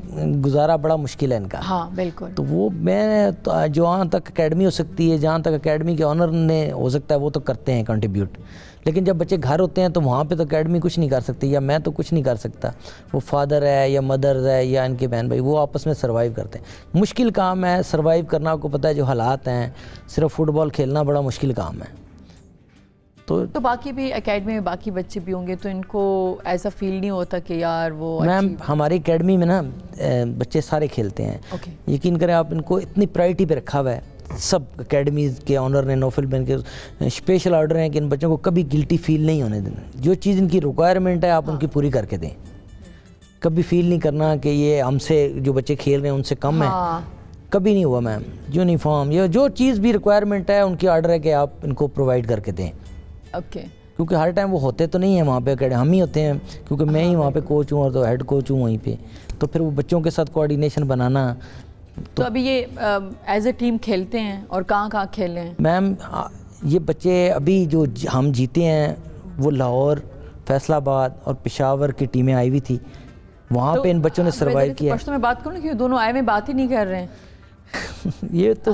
गुजारा बड़ा मुश्किल है इनका। हाँ बिल्कुल। तो वो मैं तो जहाँ तक एकेडमी हो सकती है, जहाँ तक एकेडमी के ऑनर ने हो सकता है वो तो करते हैं कंट्रीब्यूट। लेकिन जब बच्चे घर होते हैं तो वहाँ पे तो एकेडमी कुछ नहीं कर सकती, या मैं तो कुछ नहीं कर सकता। वो फादर है या मदर है या इनके बहन भाई वो आपस में सर्वाइव करते हैं। मुश्किल काम है सर्वाइव करना, आपको पता है जो हालात हैं, सिर्फ फुटबॉल खेलना बड़ा मुश्किल काम है। तो बाकी भी एकेडमी में बाकी बच्चे भी होंगे तो इनको ऐसा फील नहीं होता कि यार वो मैम हमारी एकेडमी में ना बच्चे सारे खेलते हैं। यकीन करें आप, इनको इतनी प्रायोरिटी पे रखा हुआ है। सब एकेडमी के ऑनर ने नौफल बैन के स्पेशल ऑर्डर हैं कि इन बच्चों को कभी गिल्टी फील नहीं होने देना। जो चीज़ इनकी रिक्वायरमेंट है आप उनकी पूरी करके दें। कभी फील नहीं करना कि ये हमसे जो बच्चे खेल रहे हैं उनसे कम है, कभी नहीं हुआ मैम। यूनिफॉर्म या जो चीज़ भी रिक्वायरमेंट है उनकी ऑर्डर है कि आप इनको प्रोवाइड करके दें। क्योंकि हर टाइम वो होते तो नहीं है वहाँ पे, हम ही होते हैं क्योंकि मैं ही वहाँ पे कोच हूँ और तो हेड कोच हूँ वहीं पे। तो फिर वो बच्चों के साथ कोऑर्डिनेशन बनाना। तो अभी ये एज ए टीम खेलते हैं और कहाँ खेले हैं मैम? ये बच्चे अभी जो हम जीते हैं वो लाहौर, फैसलाबाद और पेशावर की टीमें आई हुई थी, वहाँ पे इन बच्चों ने सर्वाइव किया। मैं बात करूँ कि दोनों आए में बात ही नहीं कर रहे हैं। ये तो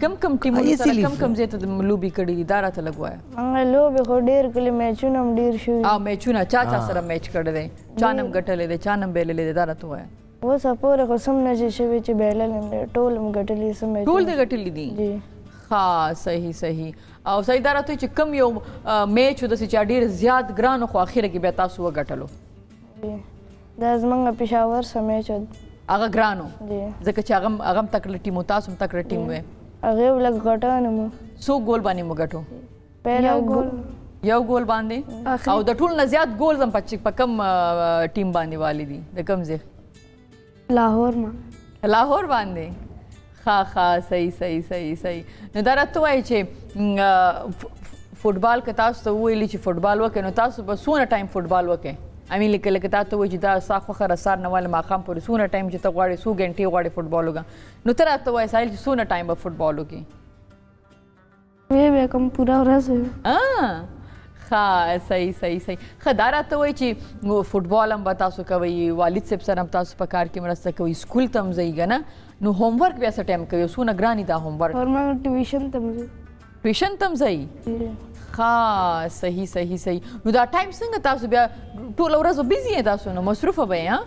कम टीमों ने कम जे तो लूबी कड़ी दारा तो लगवाया लो बे खो डेर के लिए मैचू नम डेर शू मैचू ना चाचा सर मैच कर दे चानम गटले दे चानम बेले ले दे दारा तो है वो सपोर को समने जे बेचे बेले ले टोल गटली से मैच टोल दे गटली दी जी। हाँ सही और सही दारा तो चिकम यो मैच उदसी चा डेर ज्यादा ग्रान को आखिर की बेता सुवा गटलो जी। दस मंग पेशावर से मैच आगा ग्रानो जी जके चागम तक टीम तासुम तक टीम में आगे लग गटा न सो गोल बानी मगटो पहला गोल यो गोल बांधे और द टूल न ज्यादा गोल जम पकम टीम बांधने वाली दी द कम जे लाहौर बांधे। खा सही नदारा तो आई छे फुटबॉल के तास तो वो इली फुटबॉल वके न तास बस सोना टाइम फुटबॉल वके आई लिखा तो वो जिदा साख वखर सार नवाल माकाम पर सूना टाइम जितना वाड़े सू घंटे वाड़े फुटबॉल होगा नुतरा तो वो ऐसा सूना टाइम फुटबॉल होगी बे कम पूरा ورځ ها صحیح صحیح صحیح خدارا ته وای چې فوټبال هم تاسو کوي والد صاحب سره هم تاسو په کار کې مرسته کوي سکول ته هم ځئ کنه نو هوم ورک بیا څه ټایم کوي سونه ګرانی دا هوم ورک और मैं ट्यूशन ته ځم ټیوشن ته هم ځئ ها صحیح صحیح صحیح نو دا ټایم څنګه تاسو بیا ټول ورځ بیزی یې تاسو نو مصروفه به ها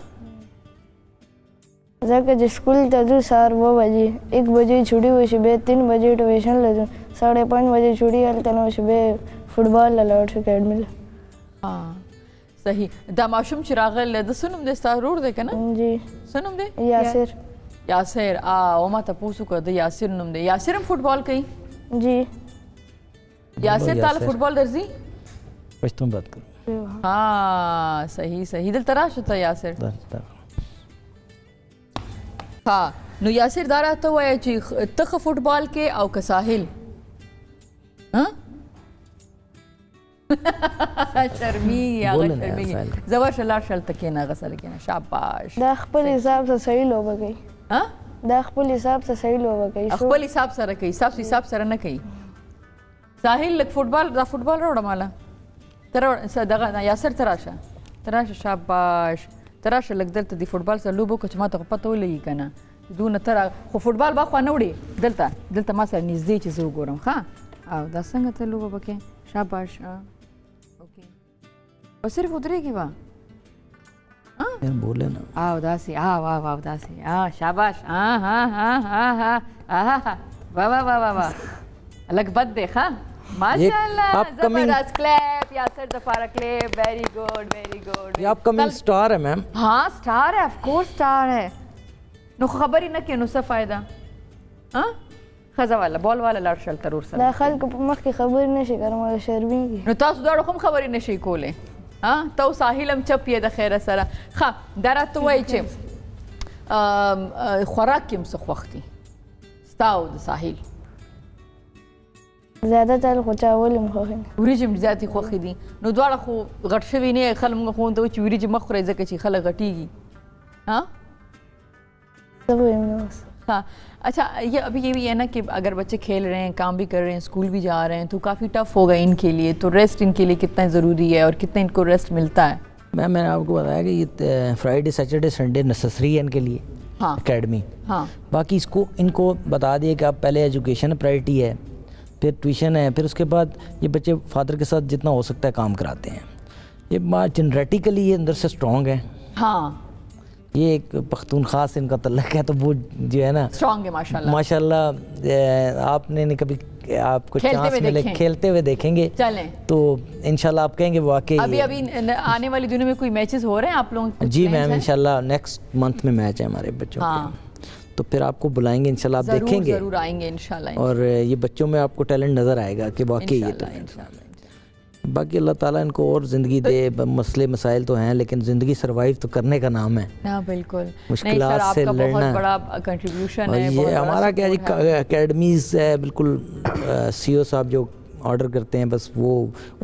ځکه چې سکول ته ځو سهار 9 بجې 1 بجې چھٹی وشي به 3 بجې ټیوشن لږ 5:30 بجې چھٹی هلته نو شي به فوټبال لاړ شو اکیډمي ها صحیح دا ماشوم چې راغل د سنم د ستارور دی کنه جی سنم دی یاسر یاسر او ما ته پوسو کو د یاسر نوم دی یاسر هم فوټبال کوي جی یاسر تعالی فوټبال درځي پښتون بات کر ها صحیح صحیح دل تراشه ته یاسر ها نو یاسر دارا ته وای چې ته فوټبال کې او که ساحل ها شرمي هغه شرمي زوا شلار شل تکې نه غسل کې نه شاباش دا خپل حساب سره صحیح لوبه کوي ها دا خپل حساب سره صحیح لوبه کوي خپل حساب سره کوي حساب سره نه کوي ساحل لک فوټبال دا فوټبال راوړم مالا تر دغه یاسر تراشه شاباش تراشه لک دلته دی فوټبال سره لوبو کچ ما ته پته ولګي کنه دونه تر خو فوټبال با خو نه وړي دلته ما سره نږدې چې زه وګورم ها او دا څنګه ته لوبه وکې شاباش اوکې بس صرف ودرېږي وا यार बोले ना आओ दासी आओ दासी शाबाश वाह वाह वाह वाह वाह अलग बद देखा माशाल्लाह जबरदस्त क्लैप यासर जफारा क्लैप वेरी गुड ये अपकमिंग स्टार है मैम हाँ स्टार है ऑफ कोर्स स्टार है नो खबर ही न के नो सा फायदा हाँ खजा वाला बॉल वाला लाड़ शल तरूर सर دا خلک په مخ کې خبر نشي کوم شرمېږي نو تاسو دواړو کوم خبرې نشي کولې ها تو ساحلم چپ یې د خیره سره ښه دا راته وایي چې خوراک کې هم څه خوښ دي ستا او د ساحل زیاده تر خو چاول هم خوښ دي وریجې هم زیاتې خوښې دي نو دواړه خو غټ شوي نه خلک موږ ښوونته وایي چې وریجې مه خورئ ځکه چې خلک غټېږي ها څه ووایم نو हाँ अच्छा ये अभी ये भी है ना कि अगर बच्चे खेल रहे हैं काम भी कर रहे हैं स्कूल भी जा रहे हैं तो काफ़ी टफ होगा इनके लिए तो रेस्ट इनके लिए कितना ज़रूरी है और कितना इनको रेस्ट मिलता है मैंने आपको बताया कि ये फ्राइडे सैटरडे संडे नेसेसरी है इनके लिए हाँ एकेडमी हाँ बाकी इनको बता दिए कि आप पहले एजुकेशन प्रायोरिटी है फिर ट्यूशन है फिर उसके बाद ये बच्चे फादर के साथ जितना हो सकता है काम कराते हैं ये जेनेटिकली ये अंदर से स्ट्रॉन्ग है हाँ ये एक पख्तून खास इनका तल्लक है तो वो जो है ना स्ट्रॉन्ग है माशाल्लाह आपने नहीं कभी आपको चांस मिले खेलते हुए देखेंगे चलें तो इंशाल्लाह आप कहेंगे वाकई अभी आने वाली दिनों में कोई मैचेस हो रहे हैं आप लोगों जी मैम इंशाल्लाह नेक्स्ट मंथ में मैच है हमारे बच्चों के तो फिर आपको बुलाएंगे इंशाल्लाह आप देखेंगे जरूर आएंगे इंशाल्लाह और ये बच्चों में आपको टैलेंट नजर आएगा कि वाकई ये बाकी अल्लाह ताला इनको और ज़िंदगी दे मसले मसाइल तो हैं लेकिन ज़िंदगी सर्वाइव तो करने का नाम है ना बिल्कुल मुश्किलात से लड़ना बहुत बड़ा कंट्रीब्यूशन है ये हमारा क्या जी एकेडमीज़ है बिल्कुल सीईओ साहब जो ऑर्डर करते हैं बस वो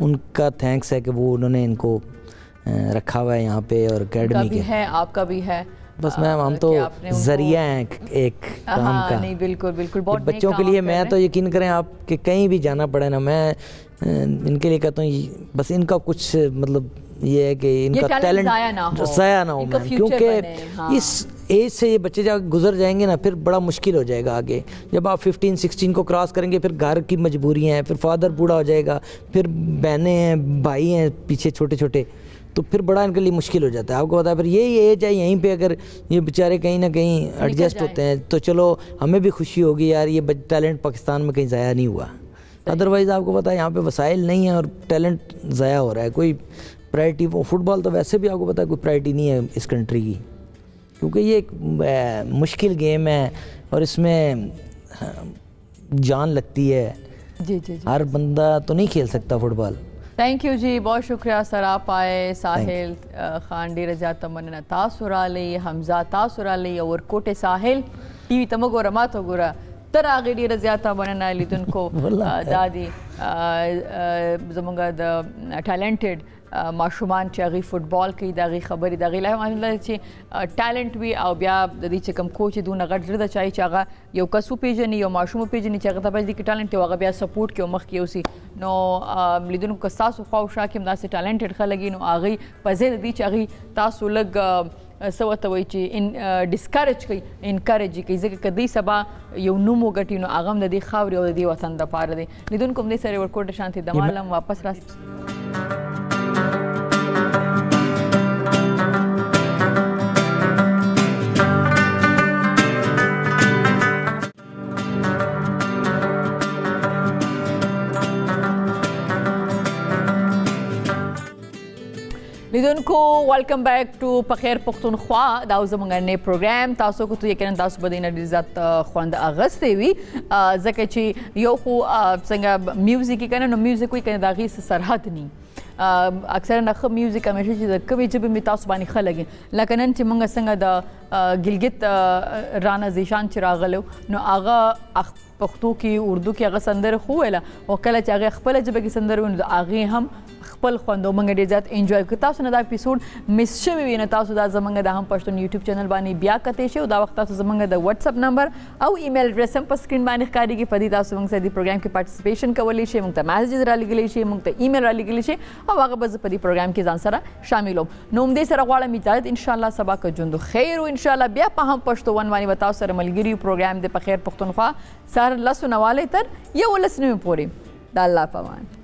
उनका थैंक्स है कि वो उन्होंने इनको रखा हुआ है यहाँ पे और एकेडमी के है आपका भी है बस मैम हम तो जरिया हैं एक काम का नहीं बिल्कुल बिल्कुल बहुत बच्चों के लिए मैं तो यकीन करें आप कि कहीं भी जाना पड़े ना मैं इनके लिए कहता हूँ बस इनका कुछ मतलब ये है कि इनका टैलेंट ज़ाया ना हो मैम क्योंकि इस एज से ये बच्चे जब गुजर जाएंगे ना फिर बड़ा मुश्किल हो जाएगा आगे जब आप 15-16 को क्रॉस करेंगे फिर घर की मजबूरियाँ हैं फिर फादर बूढ़ा हो जाएगा फिर बहनें हैं भाई हैं पीछे छोटे छोटे तो फिर बड़ा इनके लिए मुश्किल हो जाता है आपको पता है फिर यही एज है यहीं पे अगर ये बेचारे कहीं ना कहीं एडजस्ट होते हैं तो चलो हमें भी खुशी होगी यार ये टैलेंट पाकिस्तान में कहीं ज़ाया नहीं हुआ अदरवाइज़ आपको पता है यहाँ पे वसाइल नहीं है और टैलेंट ज़ाया हो रहा है कोई प्रायोरिटी फुटबॉल तो वैसे भी आपको पता है कोई प्रायोरिटी नहीं है इस कंट्री की क्योंकि ये एक मुश्किल गेम है और इसमें जान लगती है जी हर बंदा तो नहीं खेल सकता फुटबॉल थैंक यू जी बहुत शुक्रिया सर आप आए साहिल खान डी रजा तमन्ना तासुर अली हमजा तासुर अली और कोटे साहिल टीवी तमगो रमा तो गुरा तर आगे डी रजा तमन्ना अली दुनको दादी जमुंगा द टैलेंटेड ماشومان چې هغوی فوټبال کوي د هغوی خبرې د هغوی له چې ټالنټ وي او بیا د دې چې کوم کوچ دونه غټ زړه د چای چې هغه یو کس وپېژني یو ماشوم وپېژني چې هغه ته باید کې ټالنټ یو هغه بیا سپورټ کړي او مخکې یوسي نو لیدونکو که ستاسو خوا او شا کې هم داسې ټالنټډ خلک وي نو هغوی په ځای د دې چې هغوی تاسو لږ څه ورته وایي چې ډسکریج کوي انکریج کوي ځکه که دوی سبا یو نوم وګټي نو هغه هم د دې خاورې او د دې وطن دپاره دی لیدونکو همدې سره ورکوټ شانتي دمال هم واپس راسي لیدونکو ویلکم بیک ټو پخیر پښتونخوا دا زموږ نه پروګرام تاسو کو ته یقینا تاسو به د ډېر زیات خوند اغستې وي ځکه چې یو خو څنګه میوزیک یې کنه نو میوزیک وي کنه د هغې سرحد نی اکثرا نه ښه میوزیک همیشه چې د کومې ژبې مې تاسو باندې ښه لګي لکه نن چې موږ څنګه د ګلګت رانا زیشان چې راغلی نو هغه پښتو کې اردو کې هغه سندره خو ویله او کله چې هغې خپله ژبه کې سندره وي نو د هغې هم خپل خوند او موږ ډېر زیات انجوای کړو تاسو نه دا اپیسوډ مس شوی وي نو تاسو دا زموږ د هم پښتون یوټیوب چینل باندې بیا کتلی شئ او دا وخت تاسو زموږ د واتساپ نمبر او ایمیل اډرس هم په سکرین باندې ښکارېږي په دې تاسو موږ سره د پروګرام کې پارټیسپیشن کولی شئ موږ ته میسیجز رالیږلی شئ موږ ته ایمیل رالیږلی شئ او هغه به زه په دې پروګرام کې ځان سره شاملوم نو همدې سره غواړم اجازت انشاءالله سبا که ژوند خیر و انشاءالله بیا په هم پښتو ون باندې به تاسو سره ملګري پروګرام د په خیر پښتونخوا سهار 10 تر 11 پورې د الله په امان